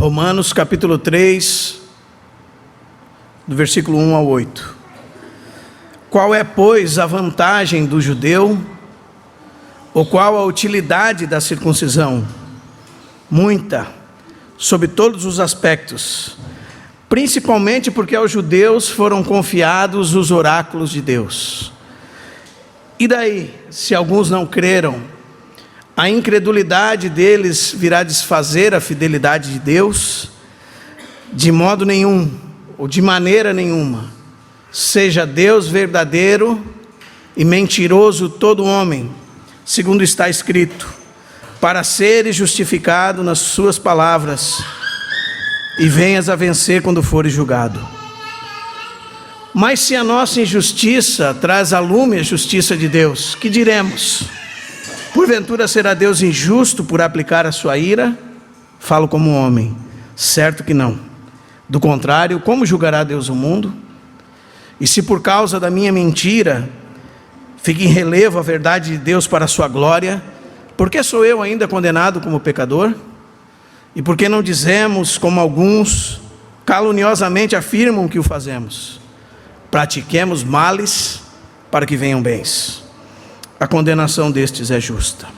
Romanos capítulo 3, do versículo 1 ao 8. Qual é, pois, a vantagem do judeu? Ou qual a utilidade da circuncisão? Muita, sob todos os aspectos, principalmente porque aos judeus foram confiados os oráculos de Deus. E daí, se alguns não creram, a incredulidade deles virá desfazer a fidelidade de Deus? De modo nenhum, ou de maneira nenhuma. Seja Deus verdadeiro e mentiroso todo homem, segundo está escrito, para seres justificado nas suas palavras, e venhas a vencer quando fores julgado. Mas se a nossa injustiça traz à lume a justiça de Deus, que diremos? Porventura será Deus injusto por aplicar a sua ira? Falo como homem, certo que não. Do contrário, como julgará Deus o mundo? E se por causa da minha mentira fica em relevo a verdade de Deus para a sua glória, por que sou eu ainda condenado como pecador? E por que não dizemos, como alguns caluniosamente afirmam que o fazemos? Pratiquemos males para que venham bens. A condenação destes é justa.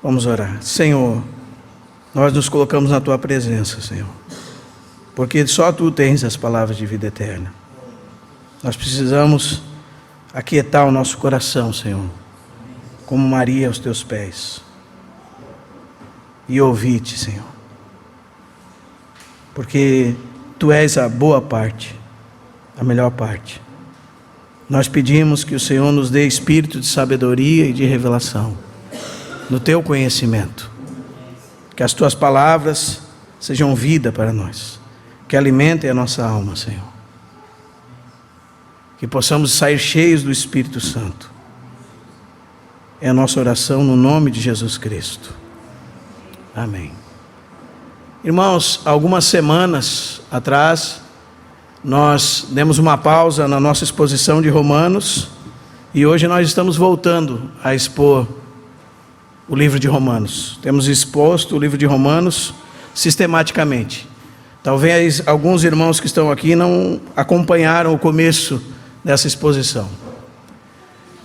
Vamos orar. Senhor, nós nos colocamos na Tua presença, Senhor, porque só Tu tens as palavras de vida eterna. Nós precisamos aquietar o nosso coração, Senhor, como Maria aos Teus pés, e ouvir-Te, Senhor, porque Tu és a boa parte, a melhor parte. Nós pedimos que o Senhor nos dê espírito de sabedoria e de revelação, no Teu conhecimento, que as Tuas palavras sejam vida para nós, que alimentem a nossa alma, Senhor, que possamos sair cheios do Espírito Santo. É a nossa oração no nome de Jesus Cristo. Amém. Irmãos, algumas semanas atrás, nós demos uma pausa na nossa exposição de Romanos, e hoje nós estamos voltando a expor o livro de Romanos. Temos exposto o livro de Romanos sistematicamente. Talvez alguns irmãos que estão aqui não acompanharam o começo dessa exposição.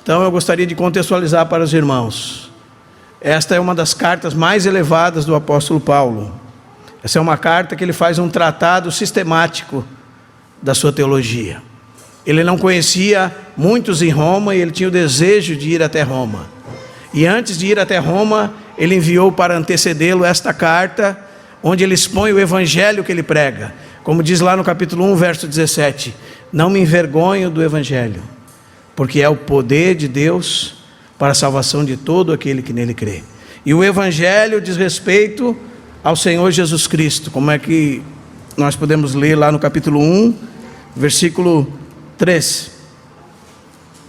Então eu gostaria de contextualizar para os irmãos. Esta é uma das cartas mais elevadas do apóstolo Paulo. Essa é uma carta que ele faz um tratado sistemático da sua teologia. Ele não conhecia muitos em Roma e ele tinha o desejo de ir até Roma. E antes de ir até Roma, ele enviou para antecedê-lo esta carta, onde ele expõe o evangelho que ele prega. Como diz lá no capítulo 1, verso 17: não me envergonho do evangelho, porque é o poder de Deus para a salvação de todo aquele que nele crê. E o evangelho diz respeito ao Senhor Jesus Cristo. Como é que nós podemos ler lá no capítulo 1, versículo 3.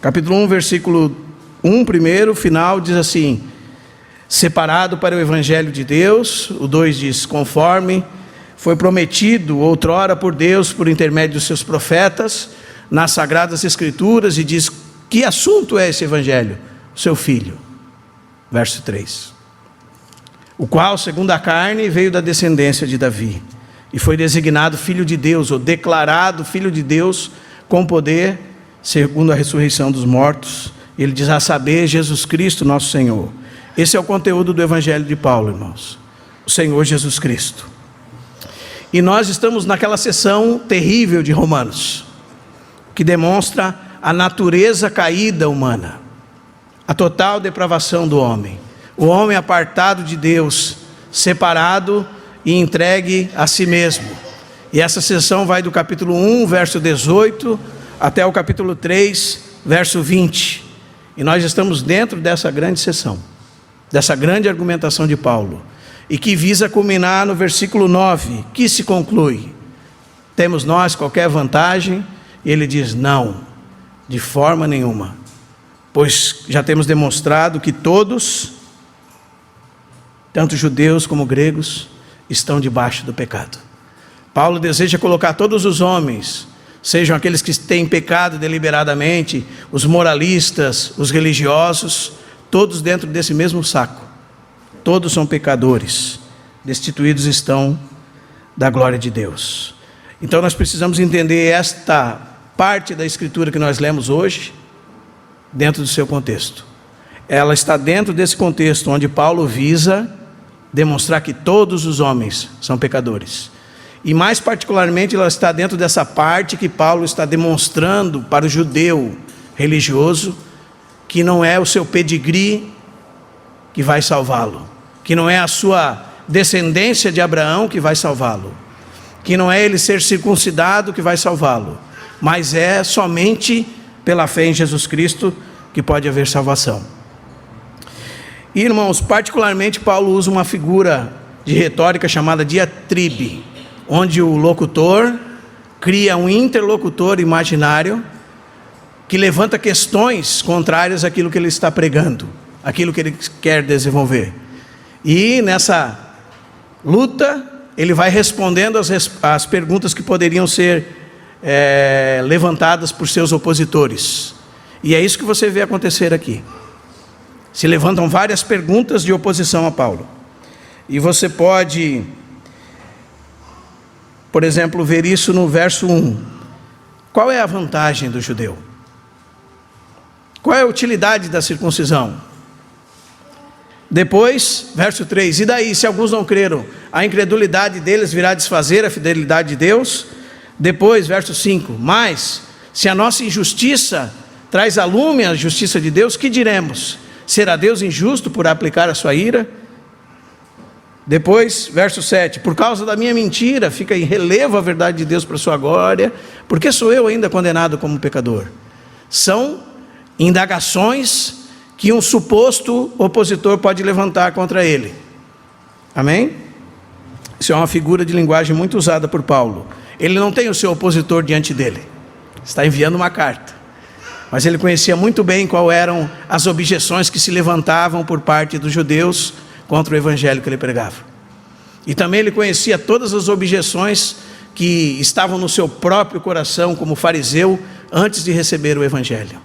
Capítulo 1, versículo 1, primeiro, final, diz assim: separado para o evangelho de Deus. O 2 diz: conforme foi prometido outrora por Deus, por intermédio dos seus profetas, nas sagradas escrituras, e diz: que assunto é esse evangelho? O seu filho. Verso 3: o qual, segundo a carne, veio da descendência de Davi, e foi designado Filho de Deus, ou declarado Filho de Deus, com poder, segundo a ressurreição dos mortos. Ele diz: a saber, Jesus Cristo, nosso Senhor. Esse é o conteúdo do Evangelho de Paulo, irmãos. O Senhor Jesus Cristo. E nós estamos naquela sessão terrível de Romanos, que demonstra a natureza caída humana, a total depravação do homem. O homem apartado de Deus, separado e entregue a si mesmo. E essa sessão vai do capítulo 1, verso 18, até o capítulo 3, verso 20. E nós estamos dentro dessa grande sessão, dessa grande argumentação de Paulo, e que visa culminar no versículo 9, que se conclui: temos nós qualquer vantagem? E ele diz: não, de forma nenhuma, pois já temos demonstrado que todos, tanto judeus como gregos, estão debaixo do pecado. Paulo deseja colocar todos os homens, sejam aqueles que têm pecado deliberadamente, os moralistas, os religiosos, todos dentro desse mesmo saco. Todos são pecadores, destituídos estão da glória de Deus. Então nós precisamos entender esta parte da Escritura que nós lemos hoje, dentro do seu contexto. Ela está dentro desse contexto onde Paulo visa demonstrar que todos os homens são pecadores. E mais particularmente ela está dentro dessa parte que Paulo está demonstrando para o judeu religioso que não é o seu pedigree que vai salvá-lo, que não é a sua descendência de Abraão que vai salvá-lo, que não é ele ser circuncidado que vai salvá-lo, mas é somente pela fé em Jesus Cristo que pode haver salvação. E, irmãos, particularmente Paulo usa uma figura de retórica chamada diatribe, onde o locutor cria um interlocutor imaginário que levanta questões contrárias àquilo que ele está pregando, aquilo que ele quer desenvolver. E nessa luta, ele vai respondendo as perguntas que poderiam ser levantadas por seus opositores. E é isso que você vê acontecer aqui. Se levantam várias perguntas de oposição a Paulo. E você pode, por exemplo, ver isso no verso 1. Qual é a vantagem do judeu? Qual é a utilidade da circuncisão? Depois, verso 3, e daí, se alguns não creram, a incredulidade deles virá desfazer a fidelidade de Deus? Depois, verso 5, mas, se a nossa injustiça traz a lume a justiça de Deus, que diremos? Será Deus injusto por aplicar a sua ira? Depois, verso 7, por causa da minha mentira, fica em relevo a verdade de Deus para a sua glória, porque sou eu ainda condenado como pecador? São indagações que um suposto opositor pode levantar contra ele. Amém? Isso é uma figura de linguagem muito usada por Paulo. Ele não tem o seu opositor diante dele, está enviando uma carta, mas ele conhecia muito bem quais eram as objeções que se levantavam por parte dos judeus contra o evangelho que ele pregava. E também ele conhecia todas as objeções que estavam no seu próprio coração como fariseu antes de receber o evangelho.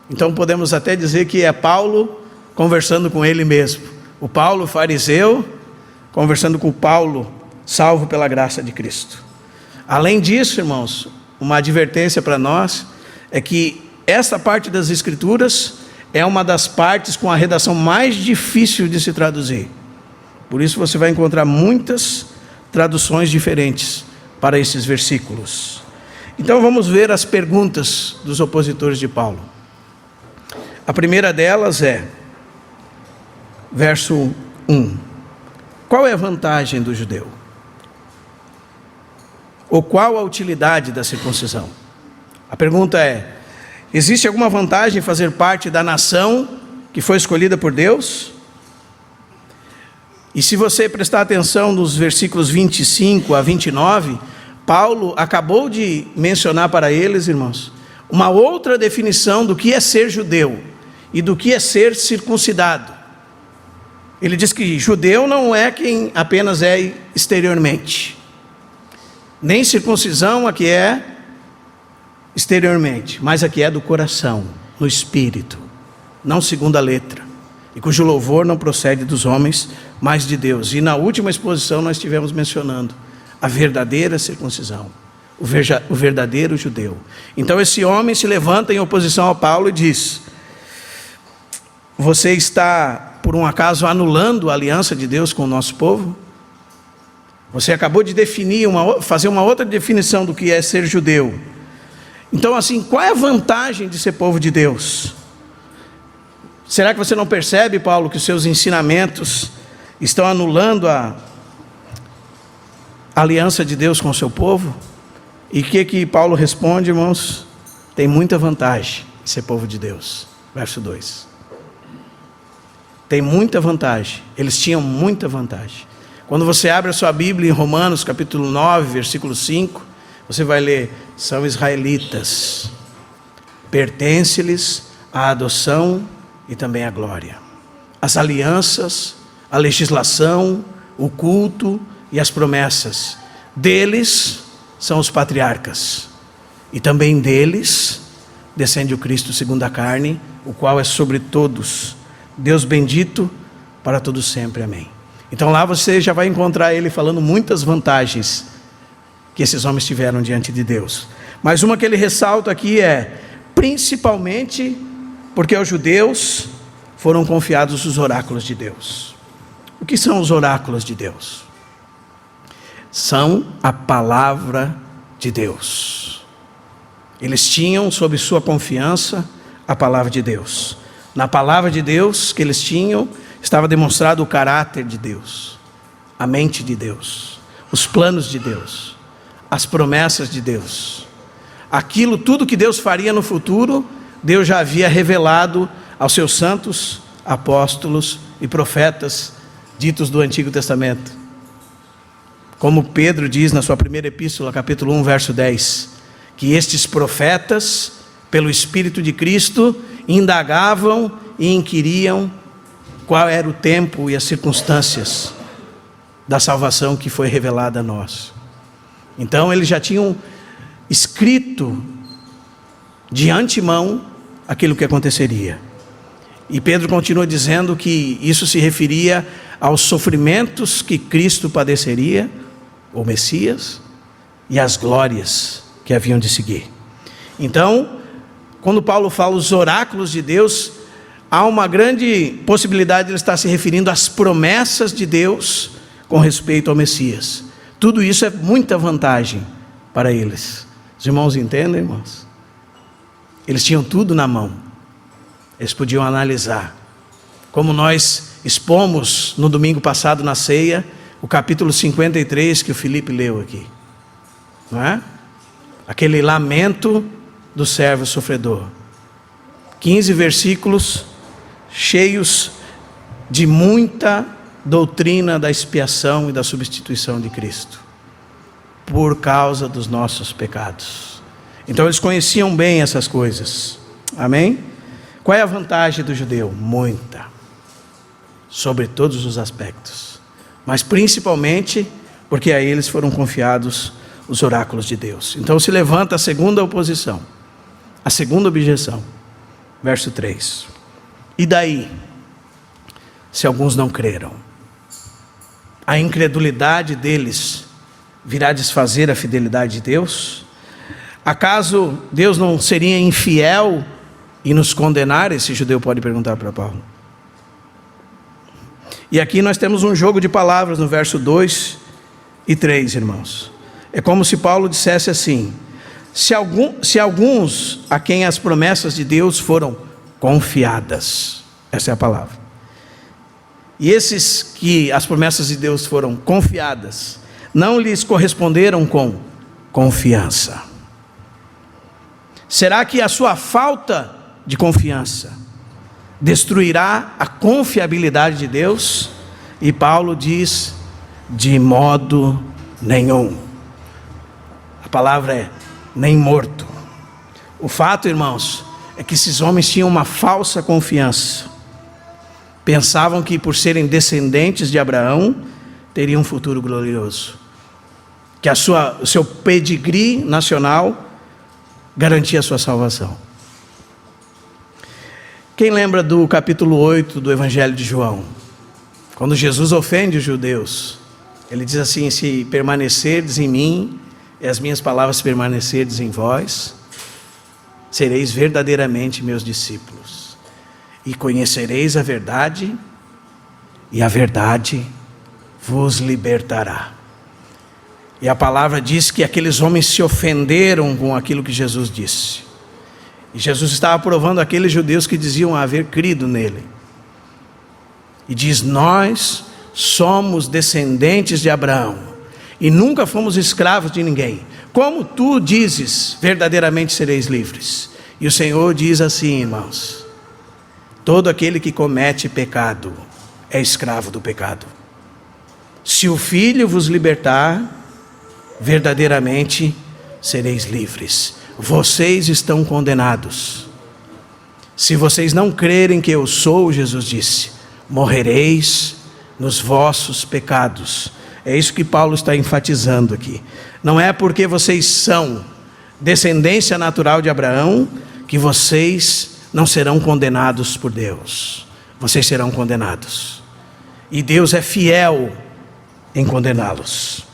Então podemos até dizer que é Paulo conversando com ele mesmo. O Paulo fariseu conversando com o Paulo salvo pela graça de Cristo. Além disso, irmãos, uma advertência para nós é que essa parte das Escrituras é uma das partes com a redação mais difícil de se traduzir. Por isso você vai encontrar muitas traduções diferentes para esses versículos. Então vamos ver as perguntas dos opositores de Paulo. A primeira delas é, verso 1. Qual é a vantagem do judeu? Ou qual a utilidade da circuncisão? A pergunta é, existe alguma vantagem em fazer parte da nação que foi escolhida por Deus? E se você prestar atenção nos versículos 25 a 29, Paulo acabou de mencionar para eles, irmãos, uma outra definição do que é ser judeu e do que é ser circuncidado. Ele diz que judeu não é quem apenas é exteriormente, nem circuncisão a que é exteriormente, mas a que é do coração, no espírito, não segundo a letra, e cujo louvor não procede dos homens, mas de Deus. E na última exposição nós estivemos mencionando a verdadeira circuncisão, o verdadeiro judeu. Então esse homem se levanta em oposição a Paulo e diz, você está, por um acaso, anulando a aliança de Deus com o nosso povo? Você acabou de fazer uma outra definição do que é ser judeu. Então, assim, qual é a vantagem de ser povo de Deus? Será que você não percebe, Paulo, que os seus ensinamentos estão anulando a aliança de Deus com o seu povo? E o que Paulo responde, irmãos? Tem muita vantagem em ser povo de Deus. Verso 2. Tem muita vantagem. Eles tinham muita vantagem. Quando você abre a sua Bíblia em Romanos, capítulo 9, versículo 5, você vai ler, são israelitas, pertence-lhes a adoção e também a glória, as alianças, a legislação, o culto e as promessas. Deles são os patriarcas, e também deles descende o Cristo segundo a carne, o qual é sobre todos, Deus bendito para todos sempre, amém. Então lá você já vai encontrar ele falando muitas vantagens que esses homens tiveram diante de Deus. Mas uma que ele ressalta aqui é, principalmente porque aos judeus foram confiados os oráculos de Deus. O que são os oráculos de Deus? São a palavra de Deus. Eles tinham sob sua confiança a palavra de Deus. Na palavra de Deus que eles tinham, estava demonstrado o caráter de Deus, a mente de Deus, os planos de Deus, as promessas de Deus. Aquilo, tudo que Deus faria no futuro, Deus já havia revelado aos seus santos apóstolos e profetas ditos do Antigo Testamento. Como Pedro diz na sua primeira epístola, capítulo 1, verso 10, que estes profetas, pelo Espírito de Cristo, indagavam e inquiriam qual era o tempo e as circunstâncias da salvação que foi revelada a nós. Então eles já tinham escrito de antemão aquilo que aconteceria. E Pedro continua dizendo que isso se referia aos sofrimentos que Cristo padeceria, o Messias, e às glórias que haviam de seguir. Então, quando Paulo fala os oráculos de Deus, há uma grande possibilidade de ele estar se referindo às promessas de Deus com respeito ao Messias. Tudo isso é muita vantagem para eles. Os irmãos entendem, irmãos? Eles tinham tudo na mão. Eles podiam analisar. Como nós expomos no domingo passado na ceia, o capítulo 53 que o Felipe leu aqui. Não é? Aquele lamento do servo sofredor. 15 versículos cheios de muita doutrina da expiação e da substituição de Cristo, por causa dos nossos pecados. Então eles conheciam bem essas coisas. Amém? Qual é a vantagem do judeu? Muita. Sobre todos os aspectos. Mas principalmente porque a eles foram confiados os oráculos de Deus. Então se levanta a segunda oposição. A segunda objeção. Verso 3. E daí, se alguns não creram? A incredulidade deles virá desfazer a fidelidade de Deus? Acaso Deus não seria infiel e nos condenar? Esse judeu pode perguntar para Paulo. E aqui nós temos um jogo de palavras no verso 2 e 3, irmãos. É como se Paulo dissesse assim: se alguns a quem as promessas de Deus foram confiadas, essa é a palavra, e esses que as promessas de Deus foram confiadas, não lhes corresponderam com confiança, será que a sua falta de confiança destruirá a confiabilidade de Deus? E Paulo diz: de modo nenhum. A palavra é nem morto. O fato, irmãos, é que esses homens tinham uma falsa confiança. Pensavam que por serem descendentes de Abraão, teriam um futuro glorioso. Que o seu pedigree nacional garantia a sua salvação. Quem lembra do capítulo 8 do Evangelho de João? Quando Jesus ofende os judeus, ele diz assim: se permanecerdes em mim, e as minhas palavras permanecerdes em vós, sereis verdadeiramente meus discípulos, e conhecereis a verdade, e a verdade vos libertará. E a palavra diz que aqueles homens se ofenderam com aquilo que Jesus disse. E Jesus estava provando aqueles judeus que diziam haver crido nele. E diz: nós somos descendentes de Abraão, e nunca fomos escravos de ninguém. Como tu dizes, verdadeiramente sereis livres. E o Senhor diz assim, irmãos: todo aquele que comete pecado é escravo do pecado. Se o Filho vos libertar, verdadeiramente sereis livres. Vocês estão condenados. Se vocês não crerem que eu sou, Jesus disse, morrereis nos vossos pecados. É isso que Paulo está enfatizando aqui. Não é porque vocês são descendência natural de Abraão que vocês não serão condenados por Deus. Vocês serão condenados. e Deus é fiel em condená-los.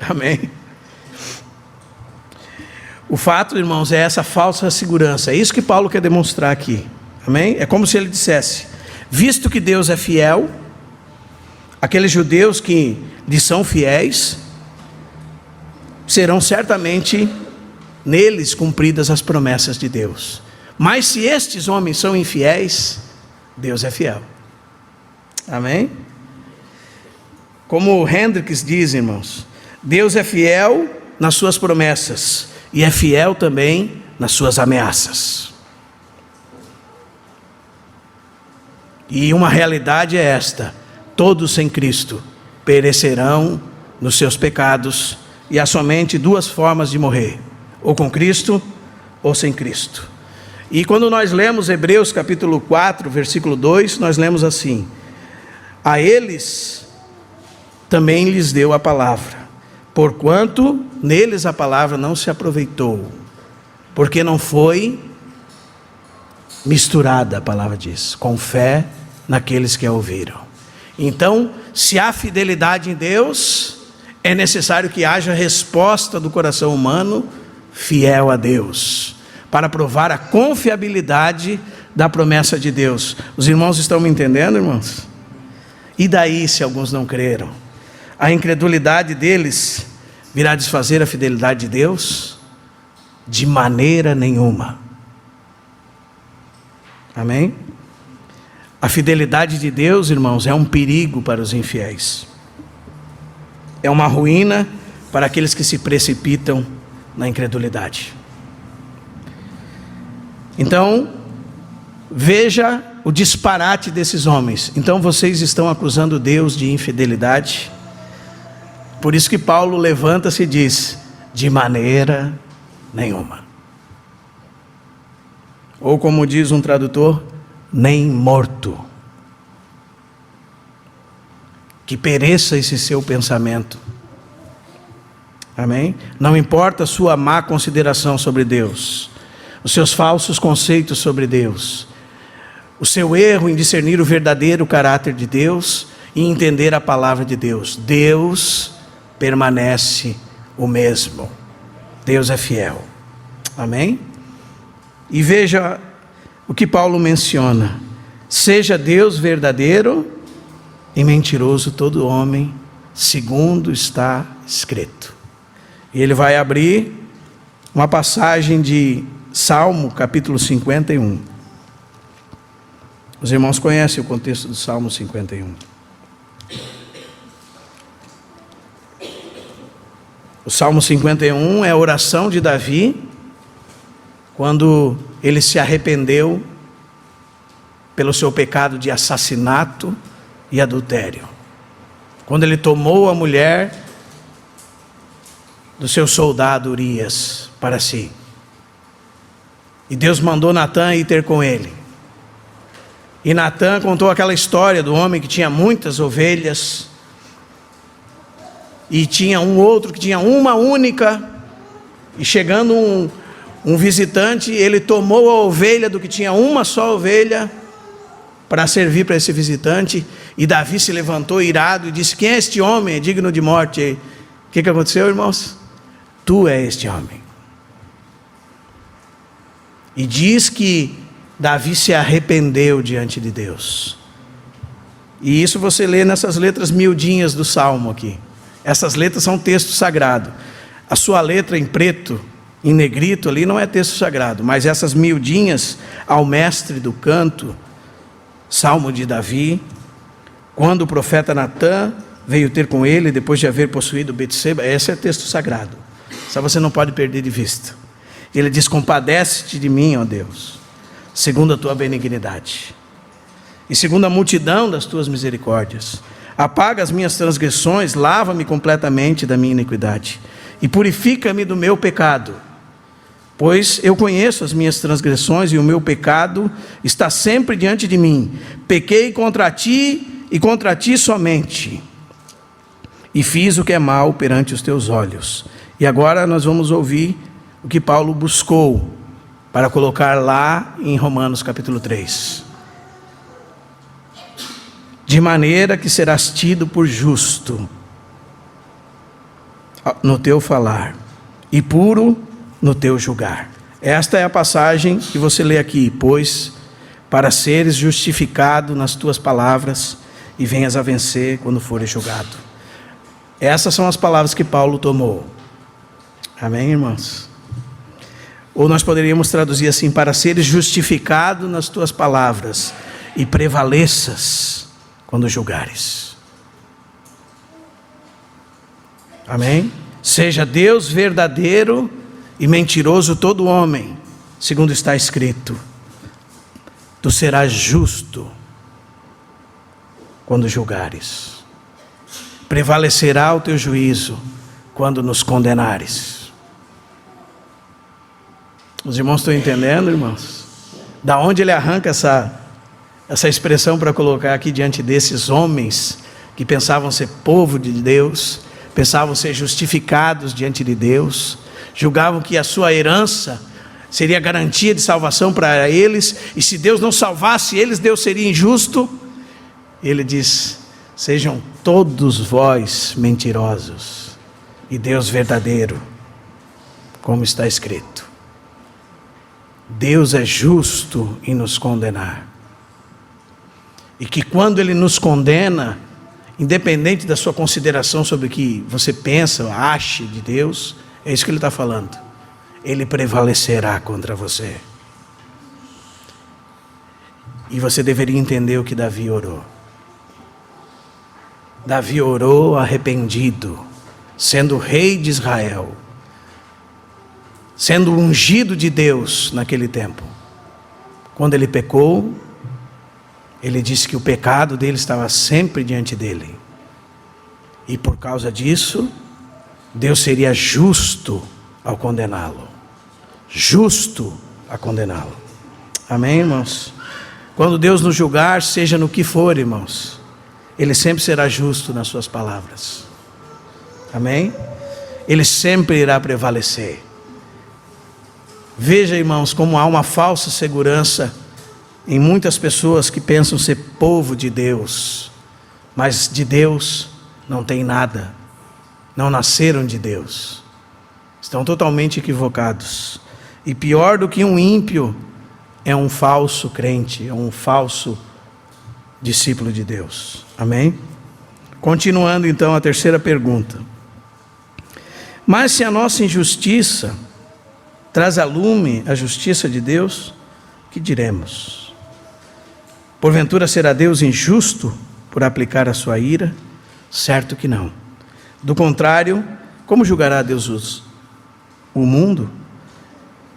Amém? O fato, irmãos, é essa falsa segurança. É isso que Paulo quer demonstrar aqui. Amém? É como se ele dissesse: visto que Deus é fiel, aqueles judeus que lhe são fiéis, serão certamente neles cumpridas as promessas de Deus. Mas se estes homens são infiéis, Deus é fiel. Amém? Como Hendricks diz, irmãos, Deus é fiel nas suas promessas e é fiel também nas suas ameaças. E uma realidade é esta: todos sem Cristo perecerão nos seus pecados, e há somente duas formas de morrer: ou com Cristo ou sem Cristo. E quando nós lemos Hebreus capítulo 4, versículo 2, nós lemos assim: a eles também lhes deu a palavra, porquanto neles a palavra não se aproveitou, porque não foi misturada, a palavra diz, com fé naqueles que a ouviram. Então, se há fidelidade em Deus, é necessário que haja resposta do coração humano fiel a Deus, para provar a confiabilidade da promessa de Deus. Os irmãos estão me entendendo, irmãos? E daí, se alguns não creram? A incredulidade deles virá desfazer a fidelidade de Deus? De maneira nenhuma. Amém? A fidelidade de Deus, irmãos, é um perigo para os infiéis. É uma ruína para aqueles que se precipitam na incredulidade. Então, veja o disparate desses homens. Então vocês estão acusando Deus de infidelidade? Por isso que Paulo levanta-se e diz: de maneira nenhuma. Ou como diz um tradutor, nem morto. Que pereça esse seu pensamento. Amém? Não importa a sua má consideração sobre Deus, os seus falsos conceitos sobre Deus, o seu erro em discernir o verdadeiro caráter de Deus e entender a palavra de Deus. Deus permanece o mesmo. Deus é fiel. Amém? E veja o que Paulo menciona: seja Deus verdadeiro e mentiroso todo homem, segundo está escrito. E ele vai abrir uma passagem de Salmo capítulo 51. Os irmãos conhecem o contexto do Salmo 51. O Salmo 51 é a oração de Davi, quando ele se arrependeu pelo seu pecado de assassinato e adultério. Quando ele tomou a mulher do seu soldado Urias para si. E Deus mandou Natã ir ter com ele. E Natã contou aquela história do homem que tinha muitas ovelhas, e tinha um outro que tinha uma única, e chegando um visitante, ele tomou a ovelha do que tinha uma só ovelha, para servir para esse visitante. E Davi se levantou irado e disse: quem é este homem? É digno de morte. O que aconteceu, irmãos? Tu és este homem. E diz que Davi se arrependeu diante de Deus. E isso você lê nessas letras miudinhas do Salmo aqui. Essas letras são texto sagrado. A sua letra em preto, em negrito ali, não é texto sagrado, mas essas miudinhas ao mestre do canto, Salmo de Davi, quando o profeta Natã veio ter com ele, depois de haver possuído Betseba, esse é texto sagrado. Só você não pode perder de vista. Ele diz: compadece-te de mim, ó Deus, segundo a tua benignidade, e segundo a multidão das tuas misericórdias. Apaga as minhas transgressões, lava-me completamente da minha iniquidade, e purifica-me do meu pecado. Pois eu conheço as minhas transgressões, e o meu pecado está sempre diante de mim. Pequei contra ti, e contra ti somente, e fiz o que é mal perante os teus olhos. E agora nós vamos ouvir o que Paulo buscou para colocar lá em Romanos capítulo 3. de maneira que serás tido por justo no teu falar e puro no teu julgar. Esta é a passagem que você lê aqui: pois para seres justificado nas tuas palavras e venhas a vencer quando fores julgado. Essas são as palavras que Paulo tomou. Amém, irmãos? Ou nós poderíamos traduzir assim: para seres justificado nas tuas palavras e prevaleças quando julgares. Amém? Seja Deus verdadeiro e mentiroso todo homem, segundo está escrito: tu serás justo quando julgares, prevalecerá o teu juízo quando nos condenares. Os irmãos estão entendendo, irmãos? Da onde ele arranca essa expressão para colocar aqui diante desses homens que pensavam ser povo de Deus, pensavam ser justificados diante de Deus, julgavam que a sua herança seria garantia de salvação para eles, e se Deus não salvasse eles, Deus seria injusto. Ele diz: sejam todos vós mentirosos e Deus verdadeiro, como está escrito. Deus é justo em nos condenar, e que quando Ele nos condena, independente da sua consideração sobre o que você pensa ou ache de Deus, é isso que Ele está falando: Ele prevalecerá contra você. E você deveria entender o que Davi orou. Davi orou arrependido, sendo rei de Israel, sendo ungido de Deus naquele tempo. Quando ele pecou, ele disse que o pecado dele estava sempre diante dele, e por causa disso, Deus seria justo ao condená-lo. Justo a condená-lo. Amém, irmãos? Quando Deus nos julgar, seja no que for, irmãos, Ele sempre será justo nas suas palavras. Amém? Ele sempre irá prevalecer. Veja, irmãos, como há uma falsa segurança em muitas pessoas que pensam ser povo de Deus, mas de Deus não tem nada, não nasceram de Deus, estão totalmente equivocados. E pior do que um ímpio é um falso crente, é um falso discípulo de Deus. Amém? Continuando então a terceira pergunta: mas se a nossa injustiça traz a lume a justiça de Deus, que diremos? Porventura será Deus injusto por aplicar a sua ira? Certo que não. Do contrário, como julgará Deus o mundo?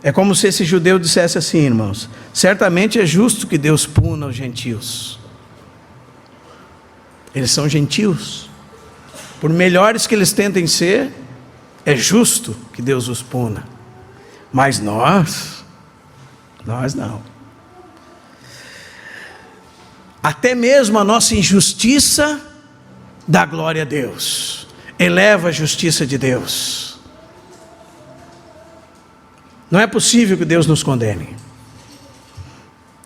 É como se esse judeu dissesse assim, irmãos: certamente é justo que Deus puna os gentios. Eles são gentios. Por melhores que eles tentem ser, é justo que Deus os puna. Mas nós não. Até mesmo a nossa injustiça dá glória a Deus, eleva a justiça de Deus. Não é possível que Deus nos condene.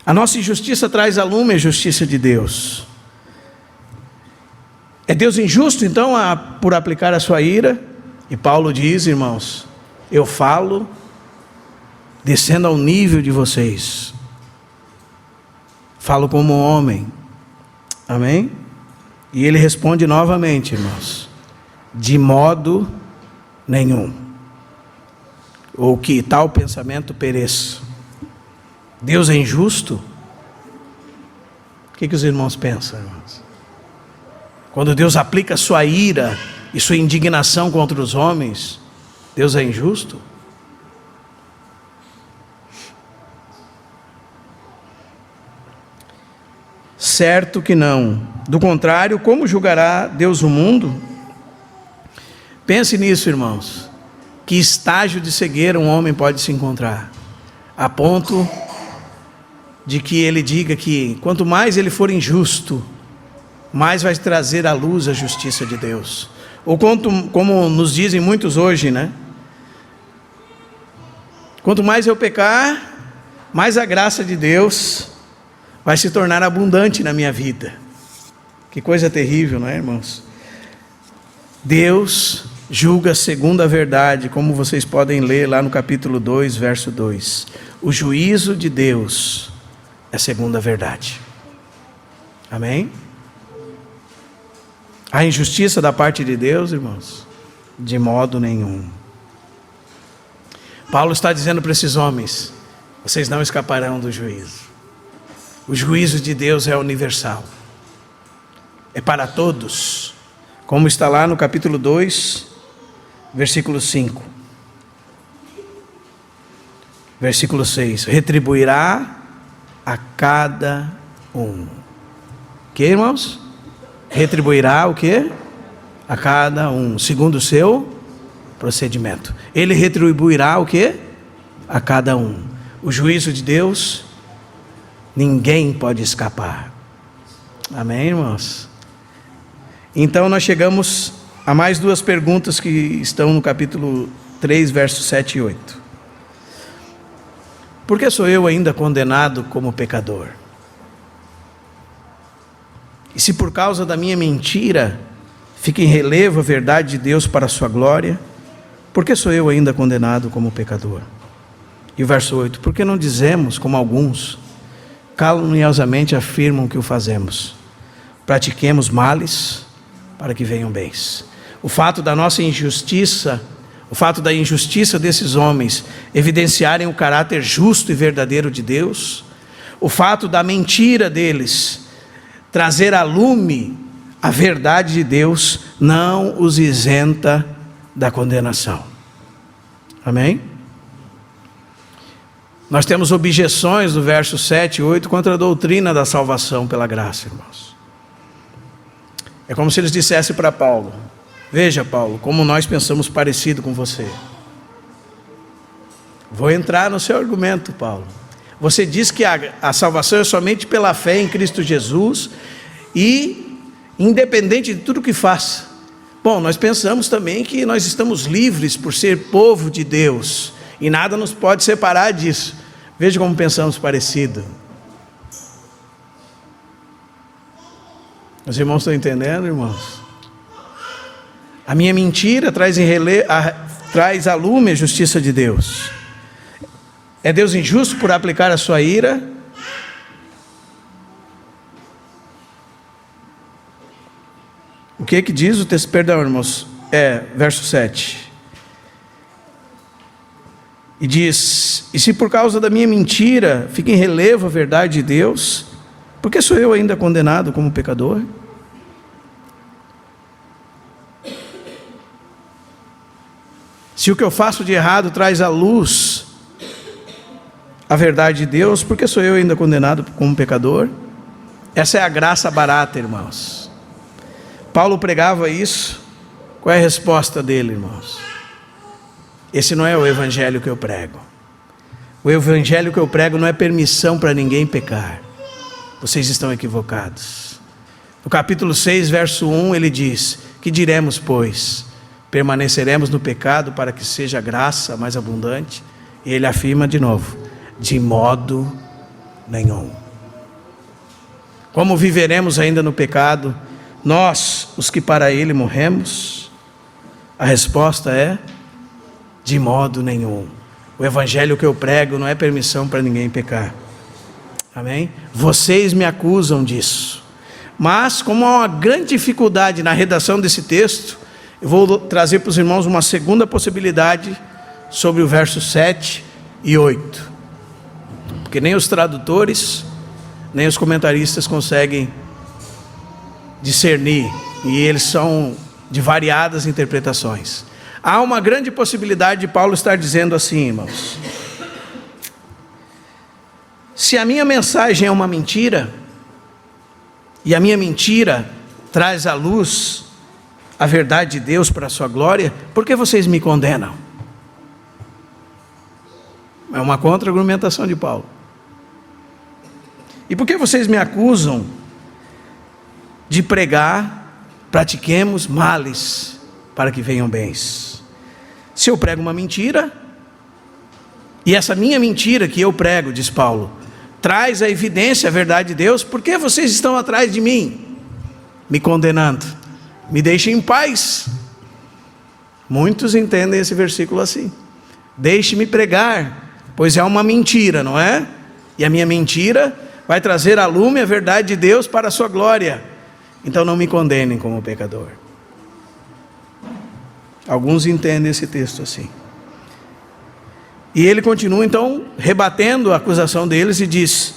A nossa injustiça traz à lume a justiça de Deus. É Deus injusto então por aplicar a sua ira? E Paulo diz, irmãos: eu falo descendo ao nível de vocês, falo como homem. Amém? E ele responde novamente, irmãos: de modo nenhum, ou que tal pensamento pereça. Deus é injusto? O que os irmãos pensam, irmãos? Quando Deus aplica sua ira e sua indignação contra os homens, Deus é injusto? Certo que não. Do contrário, como julgará Deus o mundo? Pense nisso, irmãos. Que estágio de cegueira um homem pode se encontrar, a ponto de que ele diga que quanto mais ele for injusto, mais vai trazer à luz a justiça de Deus. Ou como nos dizem muitos hoje, né? Quanto mais eu pecar, mais a graça de Deus vai se tornar abundante na minha vida. Que coisa terrível, não é, irmãos? Deus julga segundo a verdade, como vocês podem ler lá no capítulo 2, verso 2. O juízo de Deus é segundo a verdade. Amém? A injustiça da parte de Deus, irmãos? De modo nenhum. Paulo está dizendo para esses homens: vocês não escaparão do juízo. O juízo de Deus é universal. É para todos. Como está lá no capítulo 2, versículo 5. Versículo 6. Retribuirá a cada um. Que, irmãos? Retribuirá o quê? A cada um, segundo o seu procedimento. Ele retribuirá o quê? A cada um. O juízo de Deus, ninguém pode escapar. Amém, irmãos? Então nós chegamos a mais duas perguntas que estão no capítulo 3, versos 7 e 8. Por que sou eu ainda condenado como pecador? E se por causa da minha mentira fica em relevo a verdade de Deus para a sua glória, por que sou eu ainda condenado como pecador? E o verso 8, por que não dizemos, como alguns caluniosamente afirmam que o fazemos? Pratiquemos males para que venham bens. O fato da nossa injustiça, o fato da injustiça desses homens evidenciarem o caráter justo e verdadeiro de Deus, o fato da mentira deles trazer a lume a verdade de Deus, não os isenta da condenação. Amém? Nós temos objeções no verso 7 e 8 contra a doutrina da salvação pela graça, irmãos. É como se eles dissessem para Paulo: veja, Paulo, como nós pensamos parecido com você. Vou entrar no seu argumento, Paulo. Você diz que a salvação é somente pela fé em Cristo Jesus e independente de tudo que faça. Bom, nós pensamos também que nós estamos livres por ser povo de Deus e nada nos pode separar disso. Veja como pensamos parecido. Os irmãos estão entendendo, irmãos? A minha mentira traz à lume a justiça de Deus. É Deus injusto por aplicar a sua ira? O que diz o texto? Perdão, irmãos. Verso 7. E diz: e se por causa da minha mentira fica em relevo a verdade de Deus, por que sou eu ainda condenado como pecador? Se o que eu faço de errado traz à luz a verdade de Deus, por que sou eu ainda condenado como pecador? Essa é a graça barata, irmãos. Paulo pregava isso. Qual é a resposta dele, irmãos? Esse não é o evangelho que eu prego. O evangelho que eu prego não é permissão para ninguém pecar. Vocês estão equivocados. No capítulo 6, verso 1, ele diz: que diremos, pois? Permaneceremos no pecado para que seja graça mais abundante? E ele afirma de novo: de modo nenhum. Como viveremos ainda no pecado, nós, os que para ele morremos? A resposta é: de modo nenhum. O evangelho que eu prego não é permissão para ninguém pecar. Amém? Vocês me acusam disso. Mas, como há uma grande dificuldade na redação desse texto, eu vou trazer para os irmãos uma segunda possibilidade sobre o verso 7 e 8. Porque nem os tradutores, nem os comentaristas conseguem discernir, e eles são de variadas interpretações. Há uma grande possibilidade de Paulo estar dizendo assim, irmãos: se a minha mensagem é uma mentira, e a minha mentira traz à luz a verdade de Deus para a sua glória, por que vocês me condenam? É uma contra-argumentação de Paulo. E por que vocês me acusam de pregar, pratiquemos males para que venham bens? Se eu prego uma mentira, e essa minha mentira que eu prego, diz Paulo, traz a evidência, a verdade de Deus, por que vocês estão atrás de mim, me condenando? Me deixe em paz. Muitos entendem esse versículo assim: deixe-me pregar, pois é uma mentira, não é? E a minha mentira vai trazer à lume a verdade de Deus para a sua glória. Então não me condenem como pecador. Alguns entendem esse texto assim. E ele continua então rebatendo a acusação deles e diz: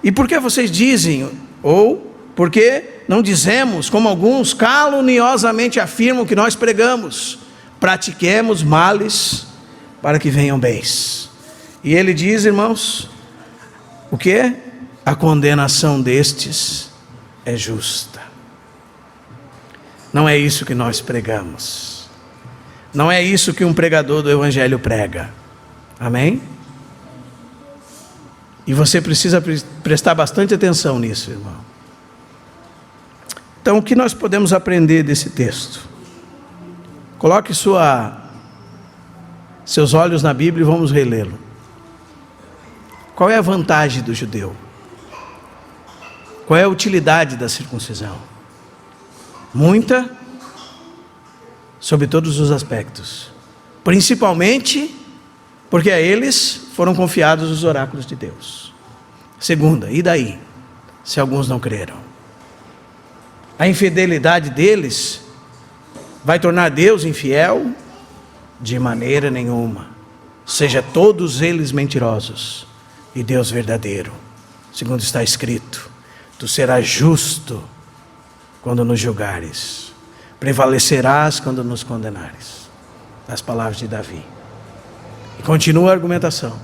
e por que vocês dizem, ou por que não dizemos, como alguns caluniosamente afirmam que nós pregamos, pratiquemos males para que venham bens? E ele diz, irmãos, o que? A condenação destes é justa. Não é isso que nós pregamos. Não é isso que um pregador do Evangelho prega. Amém? E você precisa prestar bastante atenção nisso, irmão. Então, o que nós podemos aprender desse texto? Coloque seus olhos na Bíblia e vamos relê-lo. Qual é a vantagem do judeu? Qual é a utilidade da circuncisão? Muita, sob todos os aspectos. Principalmente porque a eles foram confiados os oráculos de Deus. Segunda, e daí, se alguns não creram? A infidelidade deles vai tornar Deus infiel? De maneira nenhuma. Seja todos eles mentirosos e Deus verdadeiro, segundo está escrito: tu serás justo quando nos julgares, prevalecerás quando nos condenares. As palavras de Davi. E continua a argumentação.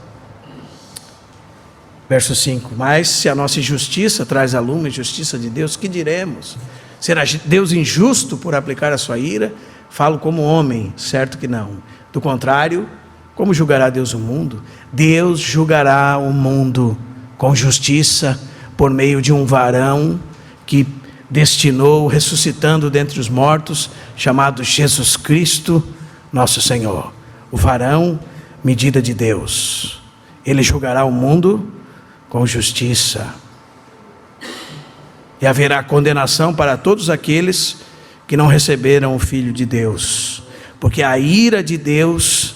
Verso 5: mas se a nossa injustiça traz a lume a justiça de Deus, que diremos? Será Deus injusto por aplicar a sua ira? Falo como homem, certo que não. Do contrário, como julgará Deus o mundo? Deus julgará o mundo com justiça por meio de um varão que destinou, ressuscitando dentre os mortos, chamado Jesus Cristo, nosso Senhor. O varão, medida de Deus. Ele julgará o mundo com justiça. E haverá condenação para todos aqueles que não receberam o Filho de Deus. Porque a ira de Deus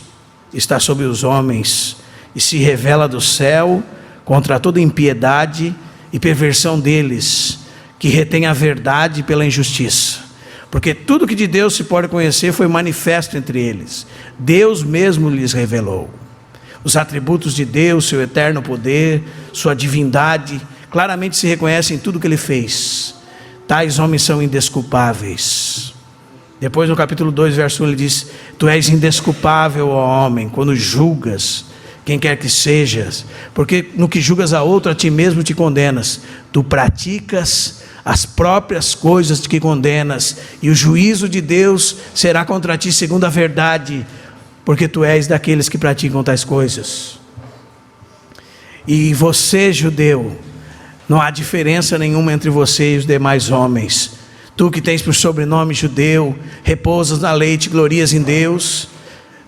está sobre os homens e se revela do céu contra toda impiedade e perversão deles, que retém a verdade pela injustiça. Porque tudo que de Deus se pode conhecer foi manifesto entre eles. Deus mesmo lhes revelou. Os atributos de Deus, seu eterno poder, sua divindade, claramente se reconhecem em tudo que ele fez. Tais homens são indesculpáveis. Depois no capítulo 2, verso 1, ele diz: tu és indesculpável, ó homem, quando julgas quem quer que sejas, porque no que julgas a outro, a ti mesmo te condenas. Tu praticas as próprias coisas de que condenas, e o juízo de Deus será contra ti segundo a verdade, porque tu és daqueles que praticam tais coisas. E você, judeu, não há diferença nenhuma entre você e os demais homens. Tu que tens por sobrenome judeu, repousas na lei e te glorias em Deus,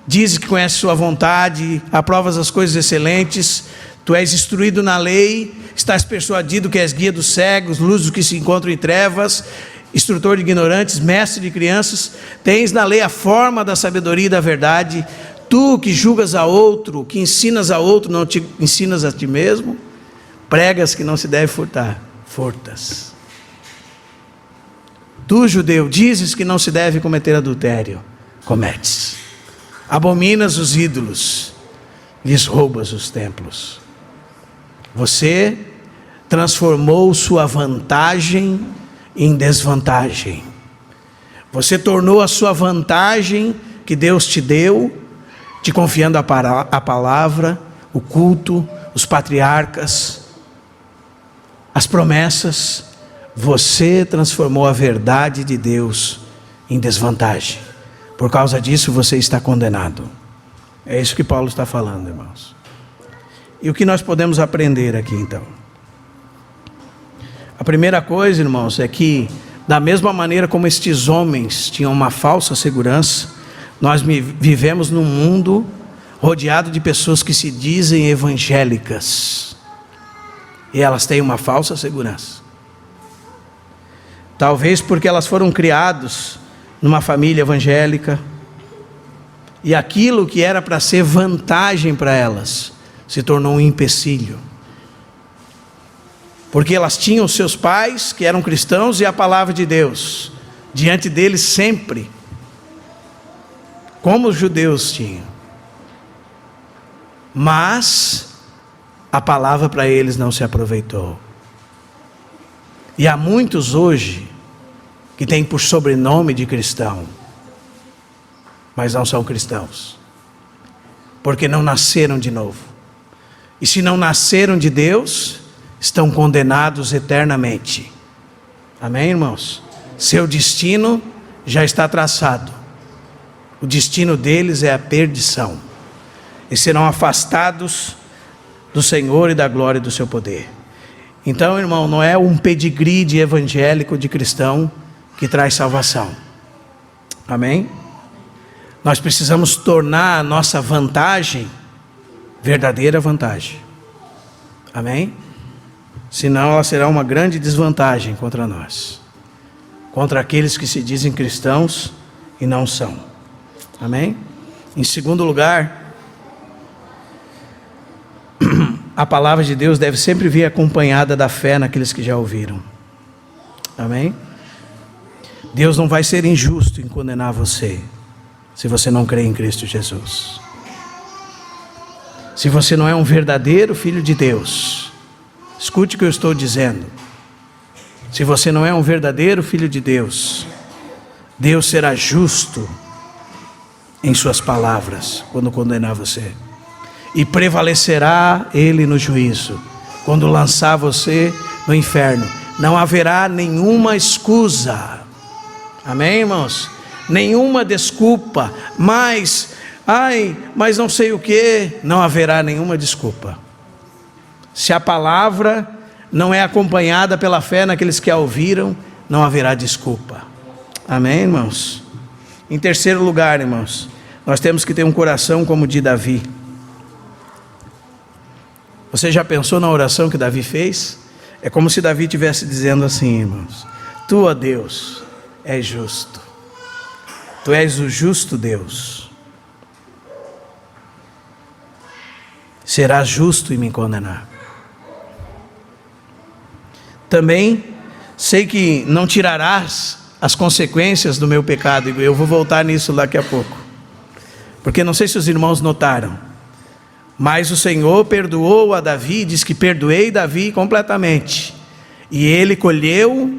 dizes que conheces sua vontade, aprovas as coisas excelentes, tu és instruído na lei, estás persuadido que és guia dos cegos, luz dos que se encontram em trevas, instrutor de ignorantes, mestre de crianças, tens na lei a forma da sabedoria e da verdade. Tu que julgas a outro, que ensinas a outro, não te ensinas a ti mesmo? Pregas que não se deve furtar, furtas. Tu, judeu, dizes que não se deve cometer adultério, cometes. Abominas os ídolos, lhes roubas os templos. Você transformou sua vantagem em desvantagem. Você tornou a sua vantagem que Deus te deu, te confiando a palavra, o culto, os patriarcas, as promessas. Você transformou a verdade de Deus em desvantagem. Por causa disso você está condenado. É isso que Paulo está falando, irmãos. E o que nós podemos aprender aqui então? A primeira coisa, irmãos, é que da mesma maneira como estes homens tinham uma falsa segurança, nós vivemos num mundo rodeado de pessoas que se dizem evangélicas. E elas têm uma falsa segurança. Talvez porque elas foram criadas numa família evangélica, e aquilo que era para ser vantagem para elas, se tornou um empecilho. Porque elas tinham seus pais, que eram cristãos, e a palavra de Deus, diante deles sempre, como os judeus tinham. Mas, a palavra para eles não se aproveitou. E há muitos hoje, que têm por sobrenome de cristão, mas não são cristãos, porque não nasceram de novo. E se não nasceram de Deus, estão condenados eternamente. Amém, irmãos? Seu destino já está traçado. O destino deles é a perdição, e serão afastados do Senhor e da glória do seu poder. Então, irmão, não é um pedigree de evangélico, de cristão, que traz salvação. Amém? Nós precisamos tornar a nossa vantagem verdadeira vantagem. Amém? Senão ela será uma grande desvantagem contra nós, contra aqueles que se dizem cristãos e não são. Amém? Em segundo lugar, a palavra de Deus deve sempre vir acompanhada da fé naqueles que já ouviram. Amém? Deus não vai ser injusto em condenar você, se você não crê em Cristo Jesus. Se você não é um verdadeiro filho de Deus, escute o que eu estou dizendo. Se você não é um verdadeiro filho de Deus, Deus será justo em suas palavras quando condenar você, e prevalecerá Ele no juízo, quando lançar você no inferno. Não haverá nenhuma escusa. Amém, irmãos? Nenhuma desculpa, mas não sei o que. Não haverá nenhuma desculpa. Se a palavra não é acompanhada pela fé naqueles que a ouviram, não haverá desculpa. Amém, irmãos? Em terceiro lugar, irmãos, nós temos que ter um coração como o de Davi. Você já pensou na oração que Davi fez? É como se Davi estivesse dizendo assim, irmãos: Tu, ó Deus, és justo. Tu és o justo Deus. Serás justo em me condenar. Também sei que não tirarás as consequências do meu pecado. Eu vou voltar nisso daqui a pouco, porque não sei se os irmãos notaram, mas o Senhor perdoou a Davi, diz que perdoei Davi completamente, e ele colheu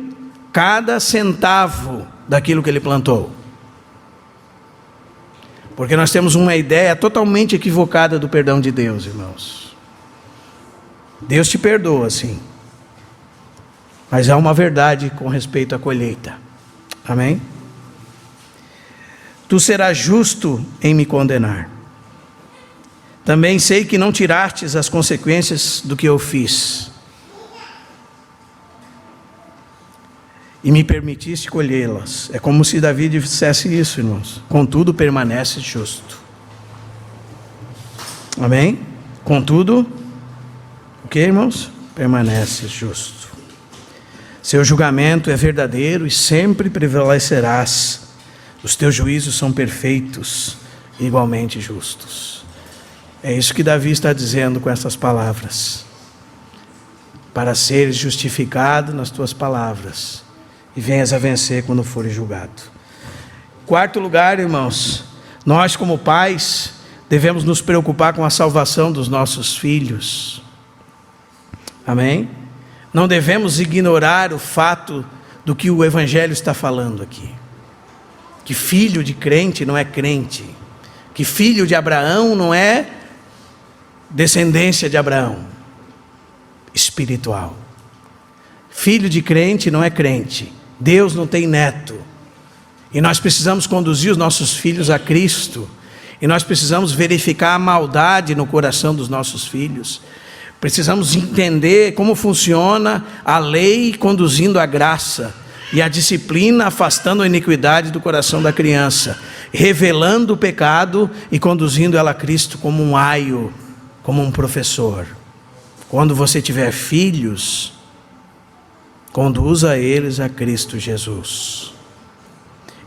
cada centavo daquilo que ele plantou. Porque nós temos uma ideia totalmente equivocada do perdão de Deus, irmãos. Deus te perdoa, sim, mas há uma verdade com respeito à colheita. Amém? Tu serás justo em me condenar. Também sei que não tirastes as consequências do que eu fiz, e me permitiste colhê-las. É como se Davi dissesse isso, irmãos. Contudo, permanece justo. Amém? Contudo, o que, irmãos? Permanece justo. Seu julgamento é verdadeiro e sempre prevalecerás. Os teus juízos são perfeitos e igualmente justos. É isso que Davi está dizendo com essas palavras. Para seres justificado nas tuas palavras, e venhas a vencer quando fores julgado. Quarto lugar, irmãos, nós como pais devemos nos preocupar com a salvação dos nossos filhos. Amém? Não devemos ignorar o fato do que o Evangelho está falando aqui. Que filho de crente não é crente. Que filho de Abraão não é descendência de Abraão. Espiritual. Filho de crente não é crente. Deus não tem neto. E nós precisamos conduzir os nossos filhos a Cristo. E nós precisamos verificar a maldade no coração dos nossos filhos. Precisamos entender como funciona a lei conduzindo a graça, e a disciplina afastando a iniquidade do coração da criança, revelando o pecado e conduzindo ela a Cristo como um aio, como um professor. Quando você tiver filhos, conduza eles a Cristo Jesus.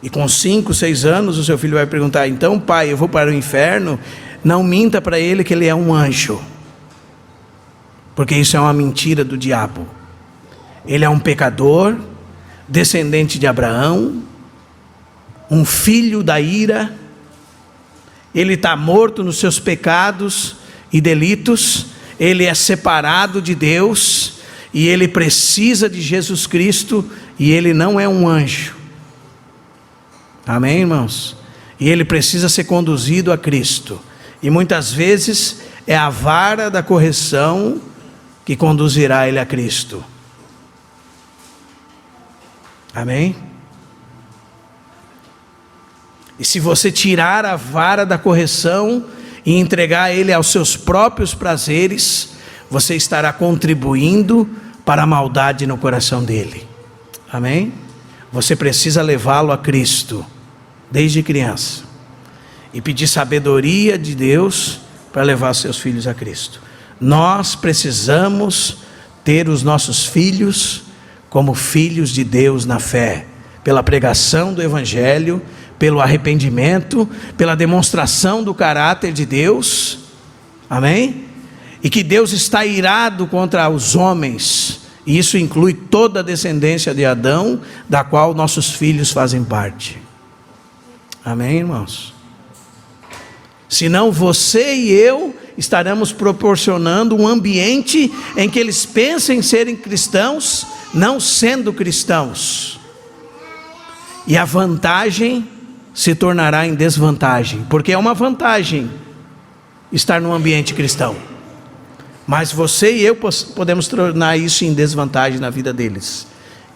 E com 5, 6 anos o seu filho vai perguntar: então pai, eu vou para o inferno? Não minta para ele que ele é um anjo, porque isso é uma mentira do diabo. Ele é um pecador, descendente de Abraão, um filho da ira. Ele está morto nos seus pecados e delitos. Ele é separado de Deus e ele precisa de Jesus Cristo, e ele não é um anjo. Amém, irmãos? E ele precisa ser conduzido a Cristo, e muitas vezes é a vara da correção que conduzirá ele a Cristo. Amém? E se você tirar a vara da correção e entregar ele aos seus próprios prazeres, você estará contribuindo para a maldade no coração dele. Amém? Você precisa levá-lo a Cristo desde criança e pedir sabedoria de Deus para levar seus filhos a Cristo. Nós precisamos ter os nossos filhos como filhos de Deus na fé, pela pregação do Evangelho, pelo arrependimento, pela demonstração do caráter de Deus. Amém? E que Deus está irado contra os homens, e isso inclui toda a descendência de Adão, da qual nossos filhos fazem parte. Amém, irmãos? Senão você e eu estaremos proporcionando um ambiente em que eles pensem serem cristãos, não sendo cristãos, e a vantagem se tornará em desvantagem, porque é uma vantagem estar num ambiente cristão, mas você e eu podemos tornar isso em desvantagem na vida deles.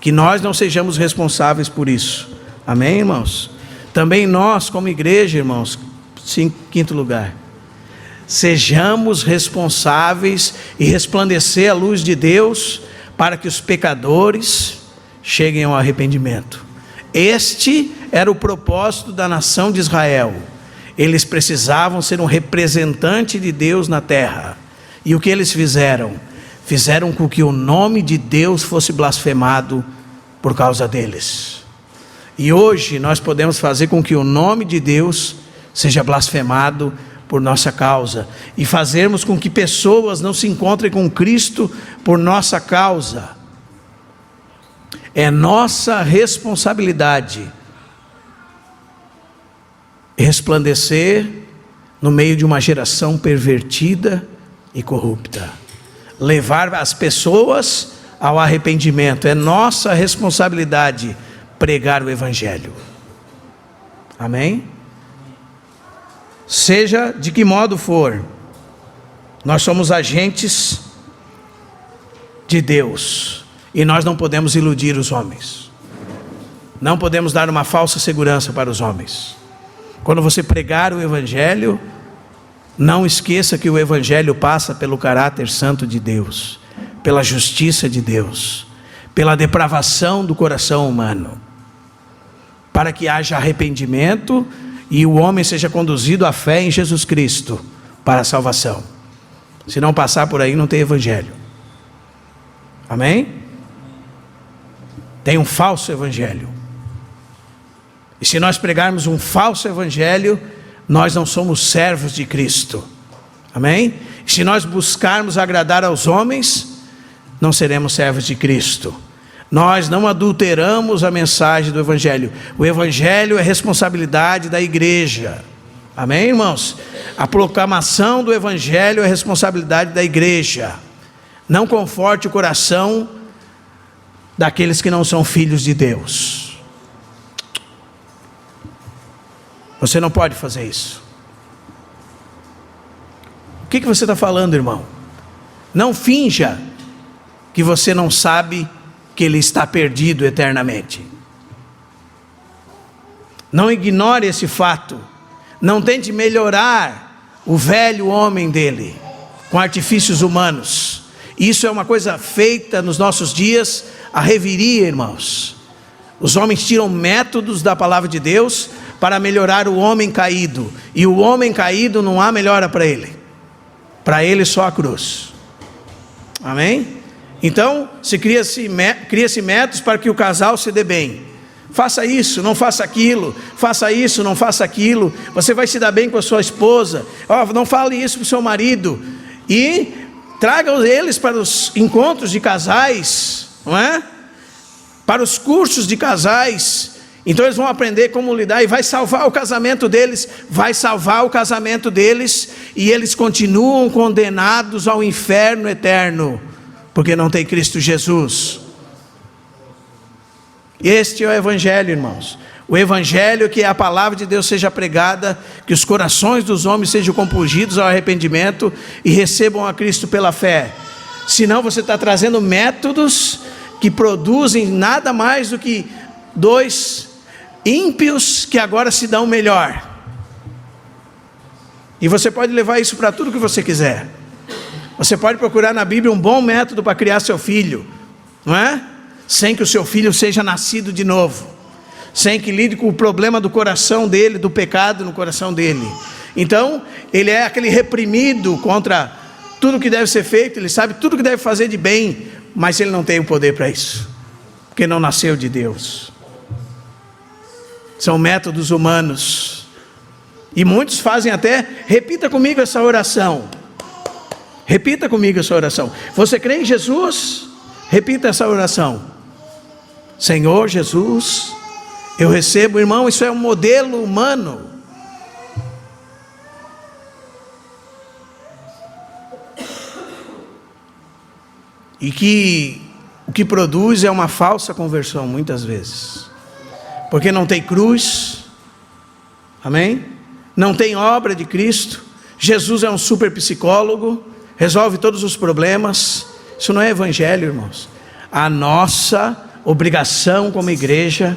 Que nós não sejamos responsáveis por isso. Amém, irmãos? Também nós, como igreja, irmãos, em quinto lugar, sejamos responsáveis e resplandecer a luz de Deus para que os pecadores cheguem ao arrependimento. Este era o propósito da nação de Israel. Eles precisavam ser um representante de Deus na terra. E o que eles fizeram? Fizeram com que o nome de Deus fosse blasfemado por causa deles. E hoje nós podemos fazer com que o nome de Deus seja blasfemado por nossa causa, e fazermos com que pessoas não se encontrem com Cristo por nossa causa. É nossa responsabilidade resplandecer no meio de uma geração pervertida e corrupta, levar as pessoas ao arrependimento. É nossa responsabilidade pregar o Evangelho. Amém? Seja de que modo for, nós somos agentes de Deus, e nós não podemos iludir os homens, não podemos dar uma falsa segurança para os homens. Quando você pregar o Evangelho, não esqueça que o Evangelho passa pelo caráter santo de Deus, pela justiça de Deus, pela depravação do coração humano, para que haja arrependimento e o homem seja conduzido à fé em Jesus Cristo para a salvação. Se não passar por aí, não tem Evangelho. Amém? Tem um falso Evangelho. E se nós pregarmos um falso Evangelho, nós não somos servos de Cristo. Amém? E se nós buscarmos agradar aos homens, não seremos servos de Cristo. Nós não adulteramos a mensagem do Evangelho. O Evangelho é responsabilidade da igreja. Amém, irmãos? A proclamação do Evangelho é responsabilidade da igreja. Não conforte o coração daqueles que não são filhos de Deus. Você não pode fazer isso. O que você está falando, irmão? Não finja que você não sabe que ele está perdido eternamente. Não ignore esse fato. Não tente melhorar o velho homem dele com artifícios humanos. Isso é uma coisa feita nos nossos dias à reveria, irmãos. Os homens tiram métodos da palavra de Deus para melhorar o homem caído, e o homem caído não há melhora para ele só a cruz. Amém? Então, cria-se métodos para que o casal se dê bem. Faça isso, não faça aquilo. Faça isso, não faça aquilo. Você vai se dar bem com a sua esposa. Não fale isso para o seu marido. E traga eles para os encontros de casais, não é? Para os cursos de casais. Então eles vão aprender como lidar e vai salvar o casamento deles. Vai salvar o casamento deles. E eles continuam condenados ao inferno eterno, porque não tem Cristo Jesus. Este é o Evangelho, irmãos. O Evangelho, que a palavra de Deus seja pregada, que os corações dos homens sejam compungidos ao arrependimento e recebam a Cristo pela fé. Senão você está trazendo métodos que produzem nada mais do que dois ímpios que agora se dão melhor. E você pode levar isso para tudo que você quiser. Você pode procurar na Bíblia um bom método para criar seu filho, não é? Sem que o seu filho seja nascido de novo, sem que lide com o problema do coração dele, do pecado no coração dele. Então, ele é aquele reprimido contra tudo que deve ser feito, ele sabe tudo que deve fazer de bem, mas ele não tem o poder para isso, porque não nasceu de Deus. São métodos humanos, e muitos fazem até, repita comigo essa oração. Repita comigo essa oração. Você crê em Jesus? Repita essa oração. Senhor Jesus, eu recebo, irmão, isso é um modelo humano. E que o que produz é uma falsa conversão, muitas vezes. Porque não tem cruz, amém? Não tem obra de Cristo. Jesus é um super psicólogo, resolve todos os problemas. Isso não é evangelho, irmãos. A nossa obrigação como igreja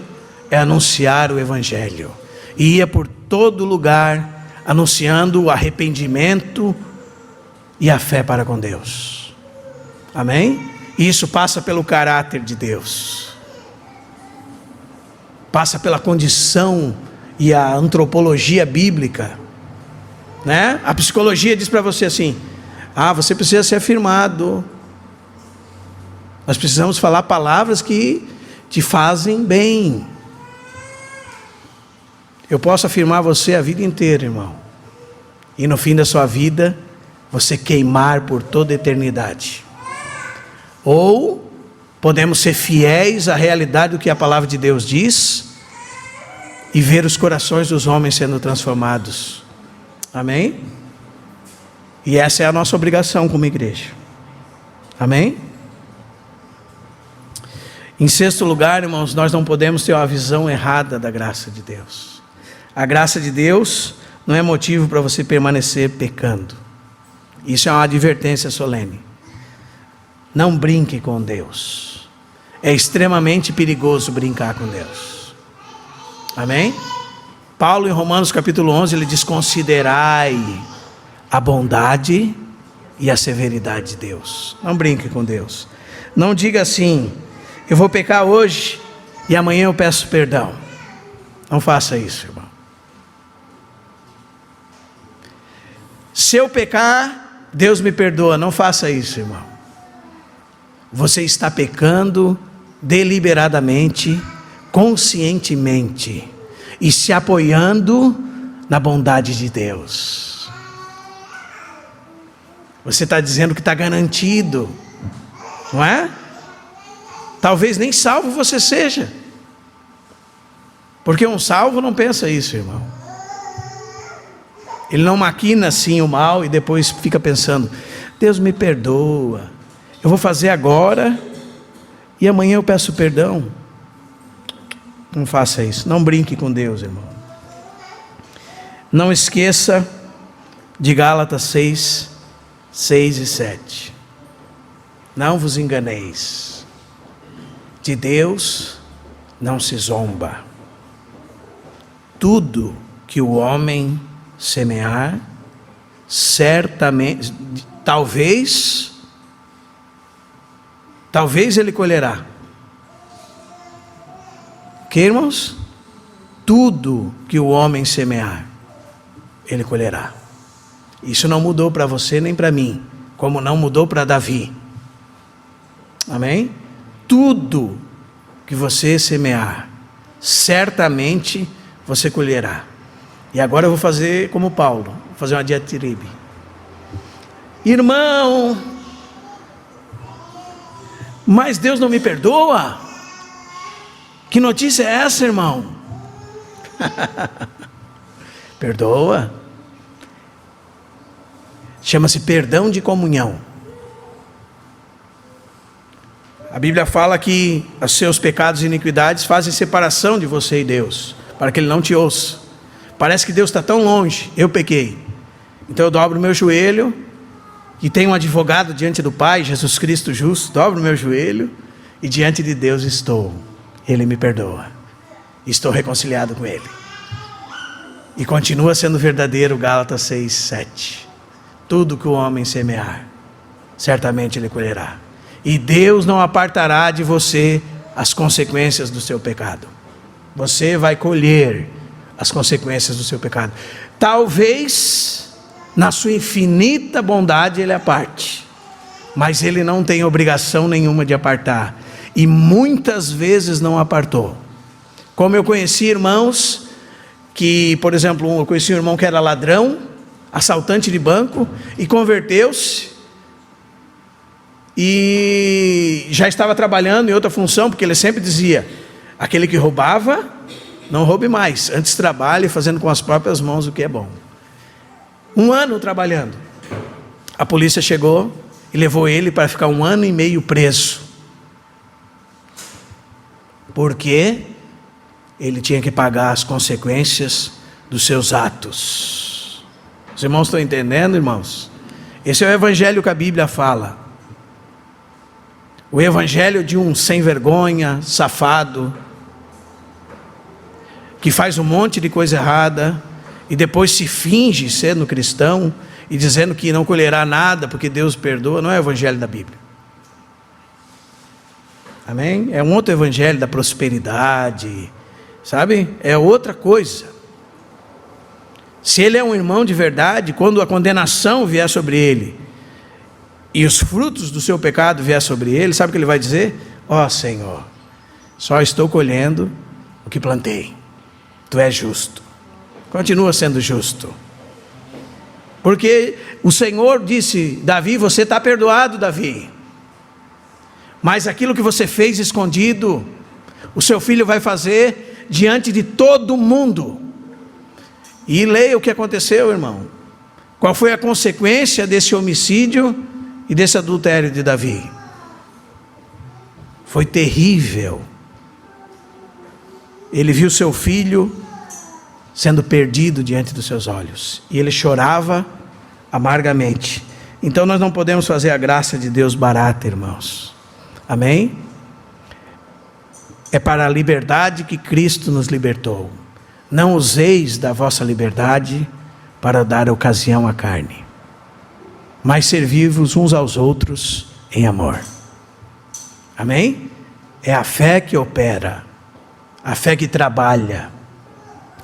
é anunciar o evangelho, e ir por todo lugar anunciando o arrependimento e a fé para com Deus, amém? E isso passa pelo caráter de Deus, passa pela condição e a antropologia bíblica, né? A psicologia diz para você assim: você precisa ser afirmado. Nós precisamos falar palavras que te fazem bem. Eu posso afirmar você a vida inteira, irmão, e no fim da sua vida você queimar por toda a eternidade. Ou podemos ser fiéis à realidade do que a palavra de Deus diz e ver os corações dos homens sendo transformados, amém? E essa é a nossa obrigação como igreja, amém? Em sexto lugar, irmãos, nós não podemos ter uma visão errada da graça de Deus. A graça de Deus não é motivo para você permanecer pecando. Isso é uma advertência solene. Não brinque com Deus. É extremamente perigoso brincar com Deus. Amém? Paulo, em Romanos capítulo 11, ele diz: considerai a bondade e a severidade de Deus. Não brinque com Deus. Não diga assim: eu vou pecar hoje e amanhã eu peço perdão. Não faça isso, irmão. Se eu pecar, Deus me perdoa. Não faça isso, irmão. Você está pecando deliberadamente, conscientemente, e se apoiando na bondade de Deus. Você está dizendo que está garantido, não é? Talvez nem salvo você seja, porque um salvo não pensa isso, irmão. Ele não maquina assim o mal e depois fica pensando: Deus me perdoa, eu vou fazer agora e amanhã eu peço perdão. Não faça isso, não brinque com Deus, irmão. Não esqueça de Gálatas 6, 6 e 7. Não vos enganeis, de Deus não se zomba. Tudo que o homem semear, certamente, talvez ele colherá. Que, irmãos? Tudo que o homem semear, ele colherá. Isso não mudou para você nem para mim, como não mudou para Davi. Amém? Tudo que você semear, certamente você colherá. E agora eu vou fazer como Paulo, vou fazer uma diatribe. Irmão, mas Deus não me perdoa? Que notícia é essa, irmão? Perdoa. Chama-se perdão de comunhão. A Bíblia fala que os seus pecados e iniquidades fazem separação de você e Deus, para que Ele não te ouça. Parece que Deus está tão longe. Eu pequei, então eu dobro o meu joelho, e tenho um advogado diante do Pai, Jesus Cristo justo. Dobro o meu joelho, e diante de Deus estou. Ele me perdoa, estou reconciliado com Ele, e continua sendo verdadeiro. Gálatas 6:7. Tudo que o homem semear, certamente ele colherá. E Deus não apartará de você as consequências do seu pecado. Você vai colher as consequências do seu pecado. Talvez, na sua infinita bondade, Ele aparte, mas Ele não tem obrigação nenhuma de apartar, e muitas vezes não apartou. Como eu conheci irmãos que, por exemplo, eu conheci um irmão que era ladrão, assaltante de banco, e converteu-se, e já estava trabalhando em outra função, porque ele sempre dizia: aquele que roubava, não roube mais, antes trabalhe fazendo com as próprias mãos o que é bom. 1 ano trabalhando, a polícia chegou e levou ele para ficar 1 ano e meio preso, porque ele tinha que pagar as consequências dos seus atos. Os irmãos estão entendendo, irmãos? Esse é o evangelho que a Bíblia fala. O evangelho de um sem vergonha, safado, que faz um monte de coisa errada, e depois se finge sendo cristão, e dizendo que não colherá nada, porque Deus perdoa. Não é o evangelho da Bíblia. Amém? É um outro evangelho da prosperidade, sabe? É outra coisa. Se ele é um irmão de verdade, quando a condenação vier sobre ele, e os frutos do seu pecado vier sobre ele, sabe o que ele vai dizer? Ó Senhor, só estou colhendo o que plantei. Tu és justo. Continua sendo justo. Porque o Senhor disse: Davi, você está perdoado, Davi. Mas aquilo que você fez escondido, o seu filho vai fazer diante de todo mundo. E leia o que aconteceu, irmão. Qual foi a consequência desse homicídio e desse adultério de Davi? Foi terrível. Ele viu seu filho sendo perdido diante dos seus olhos, e ele chorava amargamente. Então nós não podemos fazer a graça de Deus barata, irmãos. Amém? É para a liberdade que Cristo nos libertou. Não useis da vossa liberdade para dar ocasião à carne, mas servi-vos uns aos outros em amor. Amém? É a fé que opera, a fé que trabalha,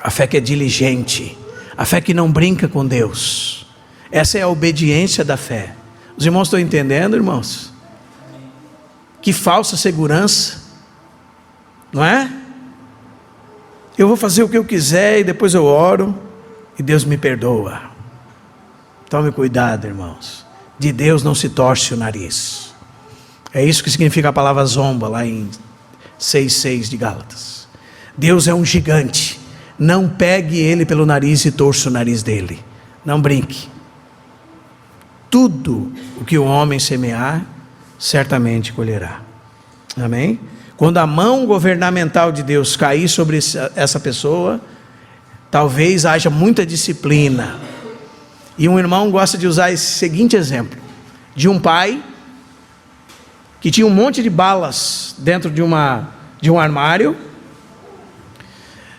a fé que é diligente, a fé que não brinca com Deus. Essa é a obediência da fé. Os irmãos estão entendendo, irmãos? Que falsa segurança, não é? Eu vou fazer o que eu quiser e depois eu oro e Deus me perdoa. Tome cuidado, irmãos. De Deus não se torce o nariz. É isso que significa a palavra zomba, lá em 6:6 de Gálatas. Deus é um gigante. Não pegue ele pelo nariz e torça o nariz dele. Não brinque. Tudo o que o homem semear, certamente colherá. Amém? Quando a mão governamental de Deus cair sobre essa pessoa, talvez haja muita disciplina. E um irmão gosta de usar esse seguinte exemplo, de um pai que tinha um monte de balas dentro de um armário,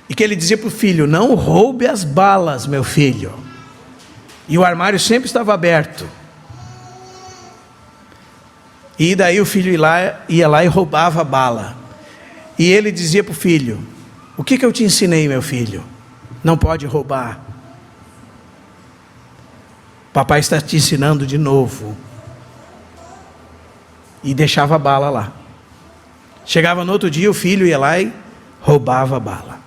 e que ele dizia para o filho: não roube as balas, meu filho. E o armário sempre estava aberto. E daí o filho ia lá e roubava a bala. E ele dizia para o filho: o que eu te ensinei, meu filho? Não pode roubar. Papai está te ensinando de novo. e deixava a bala lá. Chegava no outro dia, o filho ia lá e roubava a bala.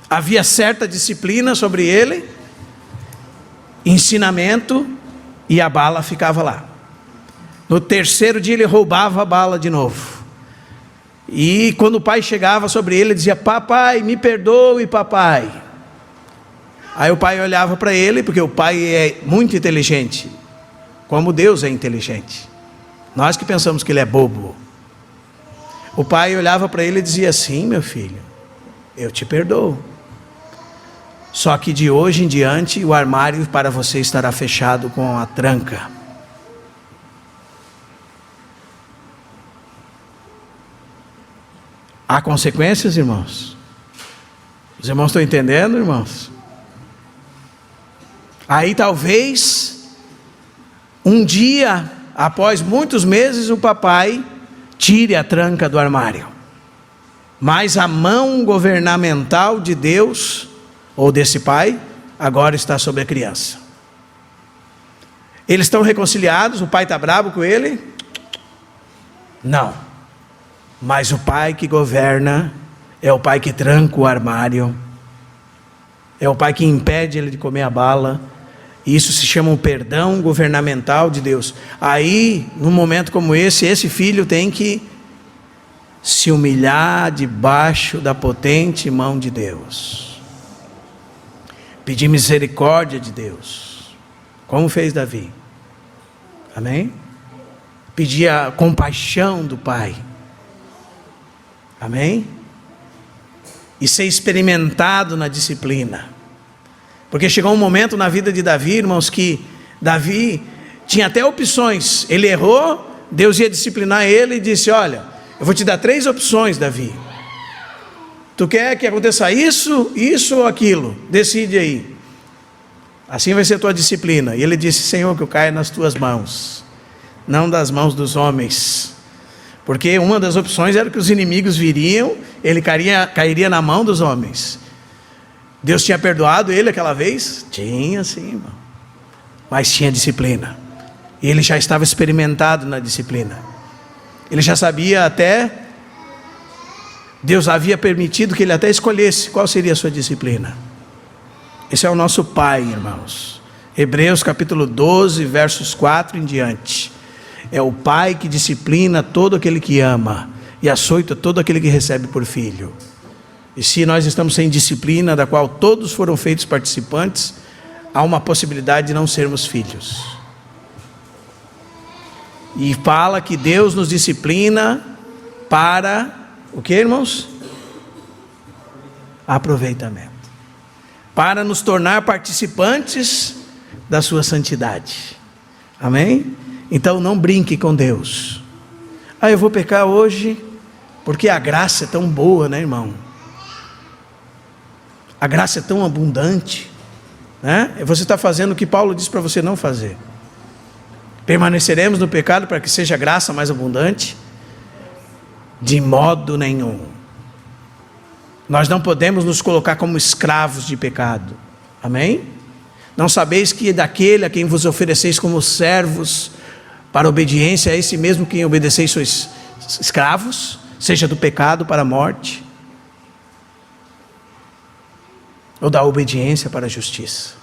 Havia certa disciplina sobre ele, ensinamento, e a bala ficava lá. No terceiro dia ele roubava a bala de novo. E quando o pai chegava sobre ele, ele dizia: papai, me perdoe, papai. Aí o pai olhava para ele, porque o pai é muito inteligente, como Deus é inteligente. Nós que pensamos que ele é bobo. O pai olhava para ele e dizia: sim, meu filho, eu te perdoo. Só que de hoje em diante o armário para você estará fechado com a tranca. Há consequências, irmãos? Os irmãos estão entendendo, irmãos? Aí talvez, um dia, após muitos meses, o papai tire a tranca do armário. Mas a mão governamental de Deus, ou desse pai, agora está sobre a criança. Eles estão reconciliados, o pai está bravo com ele? Não. Mas o pai que governa é o pai que tranca o armário, é o pai que impede ele de comer a bala. Isso se chama o perdão governamental de Deus. Aí, num momento como esse filho tem que se humilhar debaixo da potente mão de Deus, pedir misericórdia de Deus, como fez Davi. Amém? Pedir a compaixão do pai. Amém? E ser experimentado na disciplina. Porque chegou um momento na vida de Davi, irmãos, que Davi tinha até opções. Ele errou, Deus ia disciplinar ele e disse: olha, eu vou te dar 3 opções, Davi. Tu quer que aconteça isso, isso ou aquilo? Decide aí. Assim vai ser a tua disciplina. E ele disse: Senhor, que eu caia nas tuas mãos, não das mãos dos homens. Porque uma das opções era que os inimigos viriam, ele cairia na mão dos homens. Deus tinha perdoado ele aquela vez? Tinha sim, irmão. Mas tinha disciplina. E ele já estava experimentado na disciplina. Ele já sabia até, Deus havia permitido que ele até escolhesse qual seria a sua disciplina. Esse é o nosso Pai, irmãos. Hebreus capítulo 12, versos 4 em diante. É o Pai que disciplina todo aquele que ama e açoita todo aquele que recebe por filho. E se nós estamos sem disciplina, da qual todos foram feitos participantes, há uma possibilidade de não sermos filhos. E fala que Deus nos disciplina para o que, irmãos? Aproveitamento. Para nos tornar participantes da sua santidade. Amém? Então não brinque com Deus. Eu vou pecar hoje porque a graça é tão boa, né, irmão? A graça é tão abundante, né? Você está fazendo o que Paulo disse para você não fazer. Permaneceremos no pecado para que seja a graça mais abundante? De modo nenhum. Nós não podemos nos colocar como escravos de pecado. Amém? Não sabeis que daquele a quem vos ofereceis como servos para obediência, a esse mesmo quem obedeceis sois escravos, seja do pecado para a morte, ou da obediência para a justiça.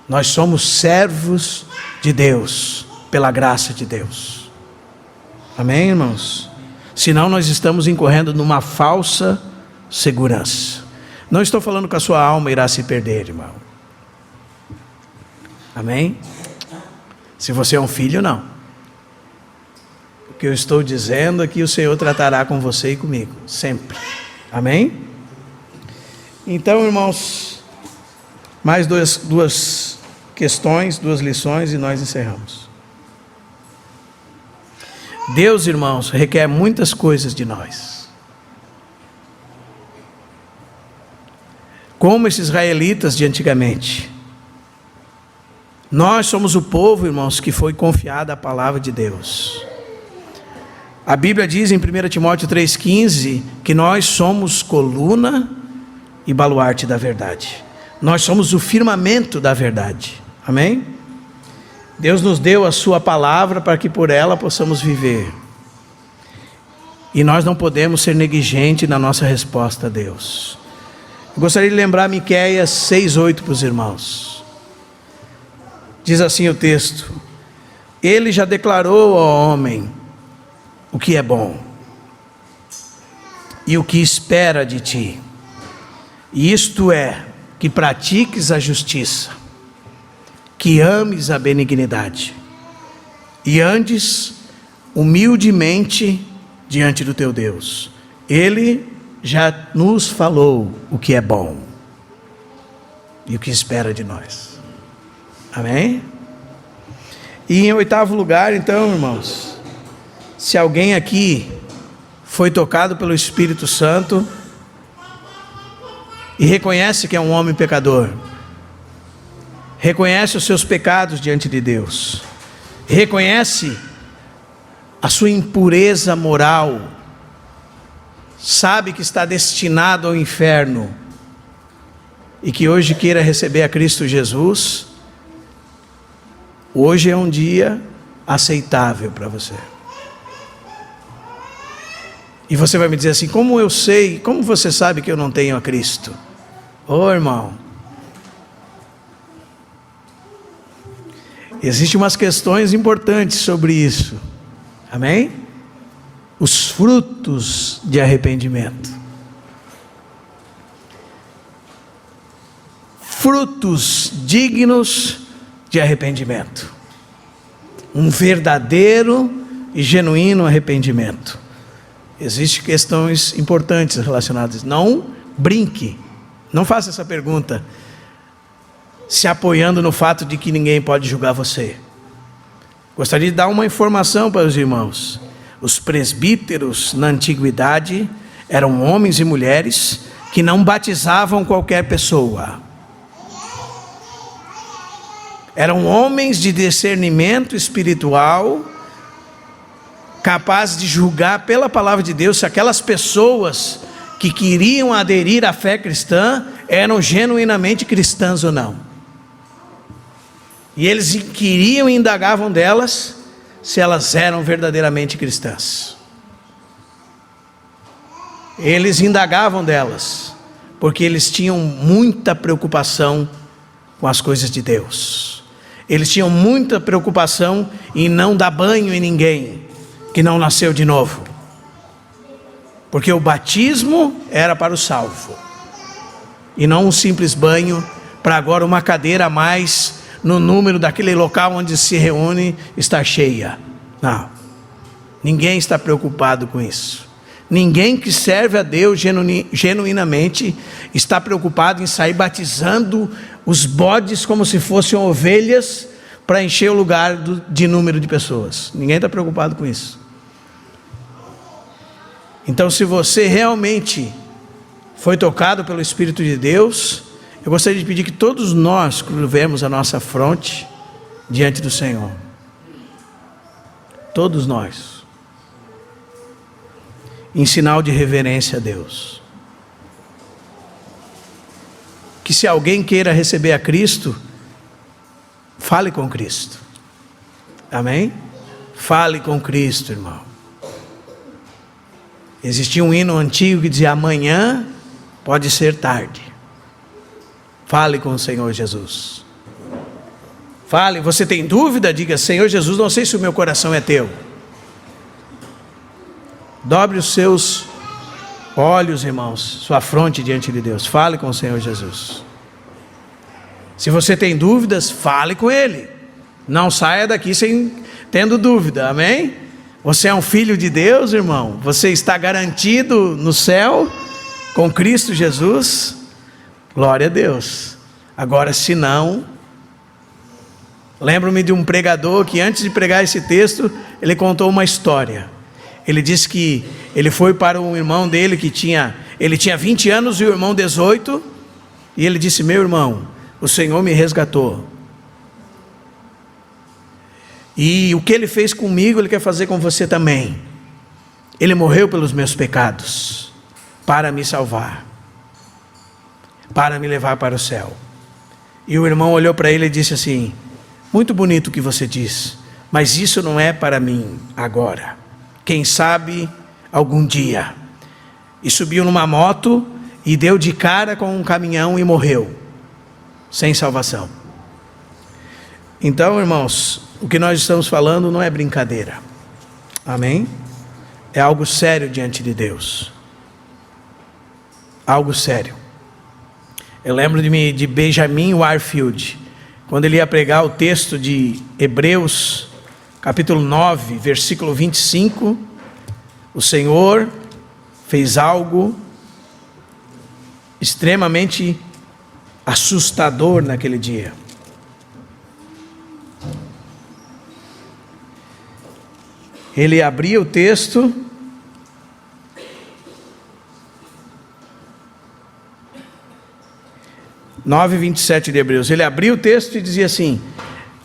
Nós somos servos de Deus, pela graça de Deus. Amém, irmãos? Senão nós estamos incorrendo numa falsa segurança. Não estou falando que a sua alma irá se perder, irmão. Amém? Se você é um filho, não. O que eu estou dizendo é que o Senhor tratará com você e comigo, sempre. Amém? Então, irmãos, mais duas questões, 2 lições e nós encerramos. Deus, irmãos, requer muitas coisas de nós. Como esses israelitas de antigamente. Nós somos o povo, irmãos, que foi confiado a palavra de Deus. A Bíblia diz em 1 Timóteo 3,15 que nós somos coluna e baluarte da verdade. Nós somos o firmamento da verdade. Amém? Deus nos deu a sua palavra para que por ela possamos viver. E nós não podemos ser negligentes na nossa resposta a Deus. Eu gostaria de lembrar Miqueias 6:8 para os irmãos. Diz assim o texto: Ele já declarou ao homem o que é bom e o que espera de ti, e isto é, que pratiques a justiça, que ames a benignidade e andes humildemente diante do teu Deus. Ele já nos falou o que é bom e o que espera de nós. Amém? E em 8º lugar, então, irmãos, se alguém aqui foi tocado pelo Espírito Santo e reconhece que é um homem pecador, reconhece os seus pecados diante de Deus, reconhece a sua impureza moral, sabe que está destinado ao inferno e que hoje queira receber a Cristo Jesus, hoje é um dia aceitável para você. E você vai me dizer assim: como eu sei, como você sabe que eu não tenho a Cristo? Ô irmão, existem umas questões importantes sobre isso. Amém? Os frutos de arrependimento. Frutos dignos de arrependimento. Um verdadeiro e genuíno arrependimento. Existem questões importantes relacionadas. Não brinque. Não faça essa pergunta se apoiando no fato de que ninguém pode julgar você. Gostaria de dar uma informação para os irmãos. Os presbíteros na antiguidade eram homens e mulheres que não batizavam qualquer pessoa. Eram homens de discernimento espiritual, capazes de julgar pela palavra de Deus se aquelas pessoas que queriam aderir à fé cristã eram genuinamente cristãs ou não. E eles inquiriam e indagavam delas se elas eram verdadeiramente cristãs. Eles indagavam delas, porque eles tinham muita preocupação com as coisas de Deus. Eles tinham muita preocupação em não dar banho em ninguém que não nasceu de novo. Porque o batismo era para o salvo, e não um simples banho para agora uma cadeira a mais no número daquele local onde se reúne estar cheia. Não, ninguém está preocupado com isso. Ninguém que serve a Deus genuinamente está preocupado em sair batizando os bodes como se fossem ovelhas para encher o lugar de número de pessoas. Ninguém está preocupado com isso. Então, se você realmente foi tocado pelo Espírito de Deus, eu gostaria de pedir que todos nós curvemos a nossa fronte diante do Senhor. Todos nós. Em sinal de reverência a Deus. Que se alguém queira receber a Cristo, fale com Cristo. Amém? Fale com Cristo, irmão. Existia um hino antigo que dizia: amanhã pode ser tarde. Fale com o Senhor Jesus. Fale, você tem dúvida? Diga: Senhor Jesus, não sei se o meu coração é teu. Dobre os seus olhos, irmãos, sua fronte diante de Deus. Fale com o Senhor Jesus. Se você tem dúvidas, fale com Ele. Não saia daqui tendo dúvida, amém? Você é um filho de Deus, irmão. Você está garantido no céu com Cristo Jesus. Glória a Deus. Agora, se não, lembro-me de um pregador que antes de pregar esse texto, ele contou uma história. Ele disse que ele foi para um irmão dele que ele tinha 20 anos e o irmão 18, e ele disse: meu irmão, o Senhor me resgatou. E o que Ele fez comigo, Ele quer fazer com você também. Ele morreu pelos meus pecados, para me salvar, para me levar para o céu. E o irmão olhou para ele e disse assim: Muito bonito o que você diz, mas isso não é para mim agora. Quem sabe algum dia. E subiu numa moto e deu de cara com um caminhão e morreu, sem salvação. Então, irmãos, o que nós estamos falando não é brincadeira. Amém? É algo sério diante de Deus. Algo sério. Eu lembro de Benjamin Warfield, quando ele ia pregar o texto de Hebreus, capítulo 9, versículo 25, o Senhor fez algo extremamente assustador naquele dia. Ele abria o texto, (9, 27 de Hebreus), ele abria o texto e dizia assim: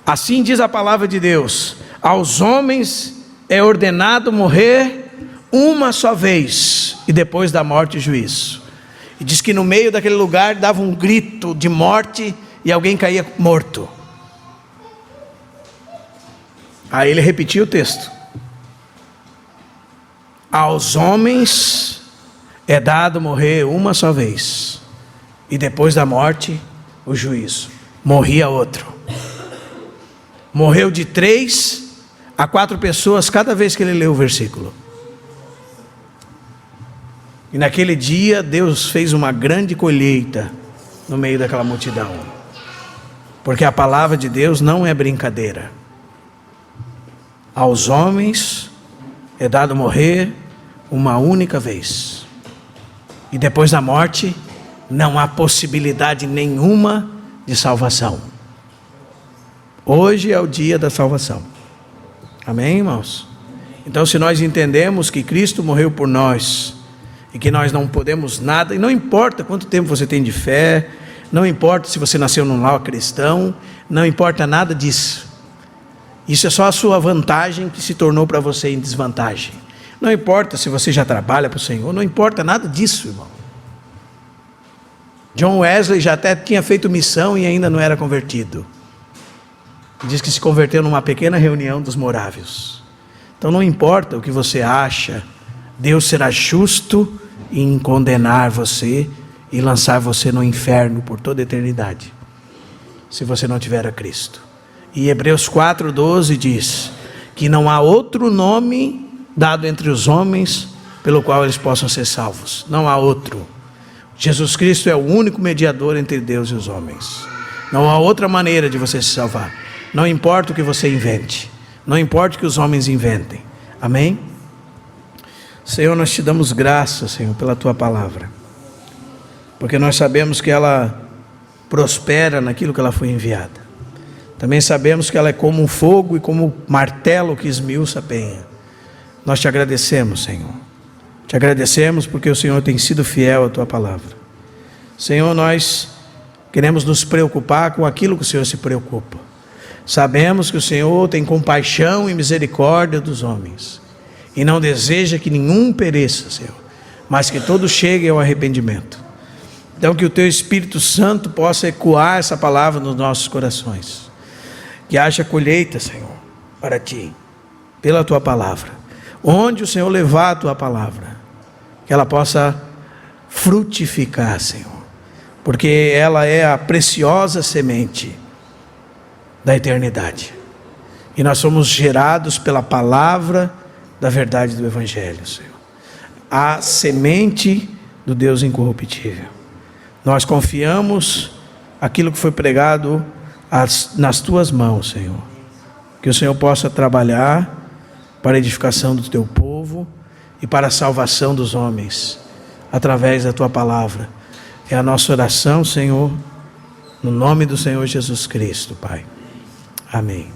assim diz a palavra de Deus, aos homens é ordenado morrer uma só vez, e depois da morte juízo. E diz que no meio daquele lugar dava um grito de morte, e alguém caía morto. Aí ele repetia o texto: aos homens é dado morrer uma só vez, e depois da morte, o juízo. Morria outro. Morreu de 3 a 4 pessoas cada vez que ele leu o versículo. E naquele dia, Deus fez uma grande colheita no meio daquela multidão. Porque a palavra de Deus não é brincadeira. Aos homens é dado morrer uma única vez. E depois da morte, não há possibilidade nenhuma de salvação. Hoje é o dia da salvação. Amém, irmãos? Então, se nós entendemos que Cristo morreu por nós, e que nós não podemos nada, e não importa quanto tempo você tem de fé, não importa se você nasceu num lar cristão, não importa nada disso. Isso é só a sua vantagem que se tornou para você em desvantagem. Não importa se você já trabalha para o Senhor, não importa nada disso, irmão. John Wesley já até tinha feito missão e ainda não era convertido. Diz que se converteu numa pequena reunião dos morávios. Então não importa o que você acha, Deus será justo em condenar você e lançar você no inferno por toda a eternidade, se você não tiver a Cristo. E Hebreus 4:12 diz que não há outro nome dado entre os homens pelo qual eles possam ser salvos. Não há outro. Jesus Cristo é o único mediador entre Deus e os homens. Não há outra maneira de você se salvar. Não importa o que você invente, não importa o que os homens inventem. Amém? Senhor, nós te damos graças, Senhor, pela tua palavra, porque nós sabemos que ela prospera naquilo que ela foi enviada. Também sabemos que ela é como um fogo e como um martelo que esmiuça a penha. Nós te agradecemos, Senhor. Te agradecemos porque o Senhor tem sido fiel à tua palavra. Senhor, nós queremos nos preocupar com aquilo que o Senhor se preocupa. Sabemos que o Senhor tem compaixão e misericórdia dos homens, e não deseja que nenhum pereça, Senhor, mas que todos cheguem ao arrependimento. Então que o teu Espírito Santo possa ecoar essa palavra nos nossos corações, que haja colheita, Senhor, para ti, pela tua palavra. Onde o Senhor levar a tua palavra, que ela possa frutificar, Senhor, porque ela é a preciosa semente da eternidade, e nós somos gerados pela palavra da verdade do Evangelho, Senhor, a semente do Deus incorruptível. Nós confiamos aquilo que foi pregado nas tuas mãos, Senhor, que o Senhor possa trabalhar para a edificação do teu povo e para a salvação dos homens, através da tua palavra. É a nossa oração, Senhor, no nome do Senhor Jesus Cristo, Pai. Amém.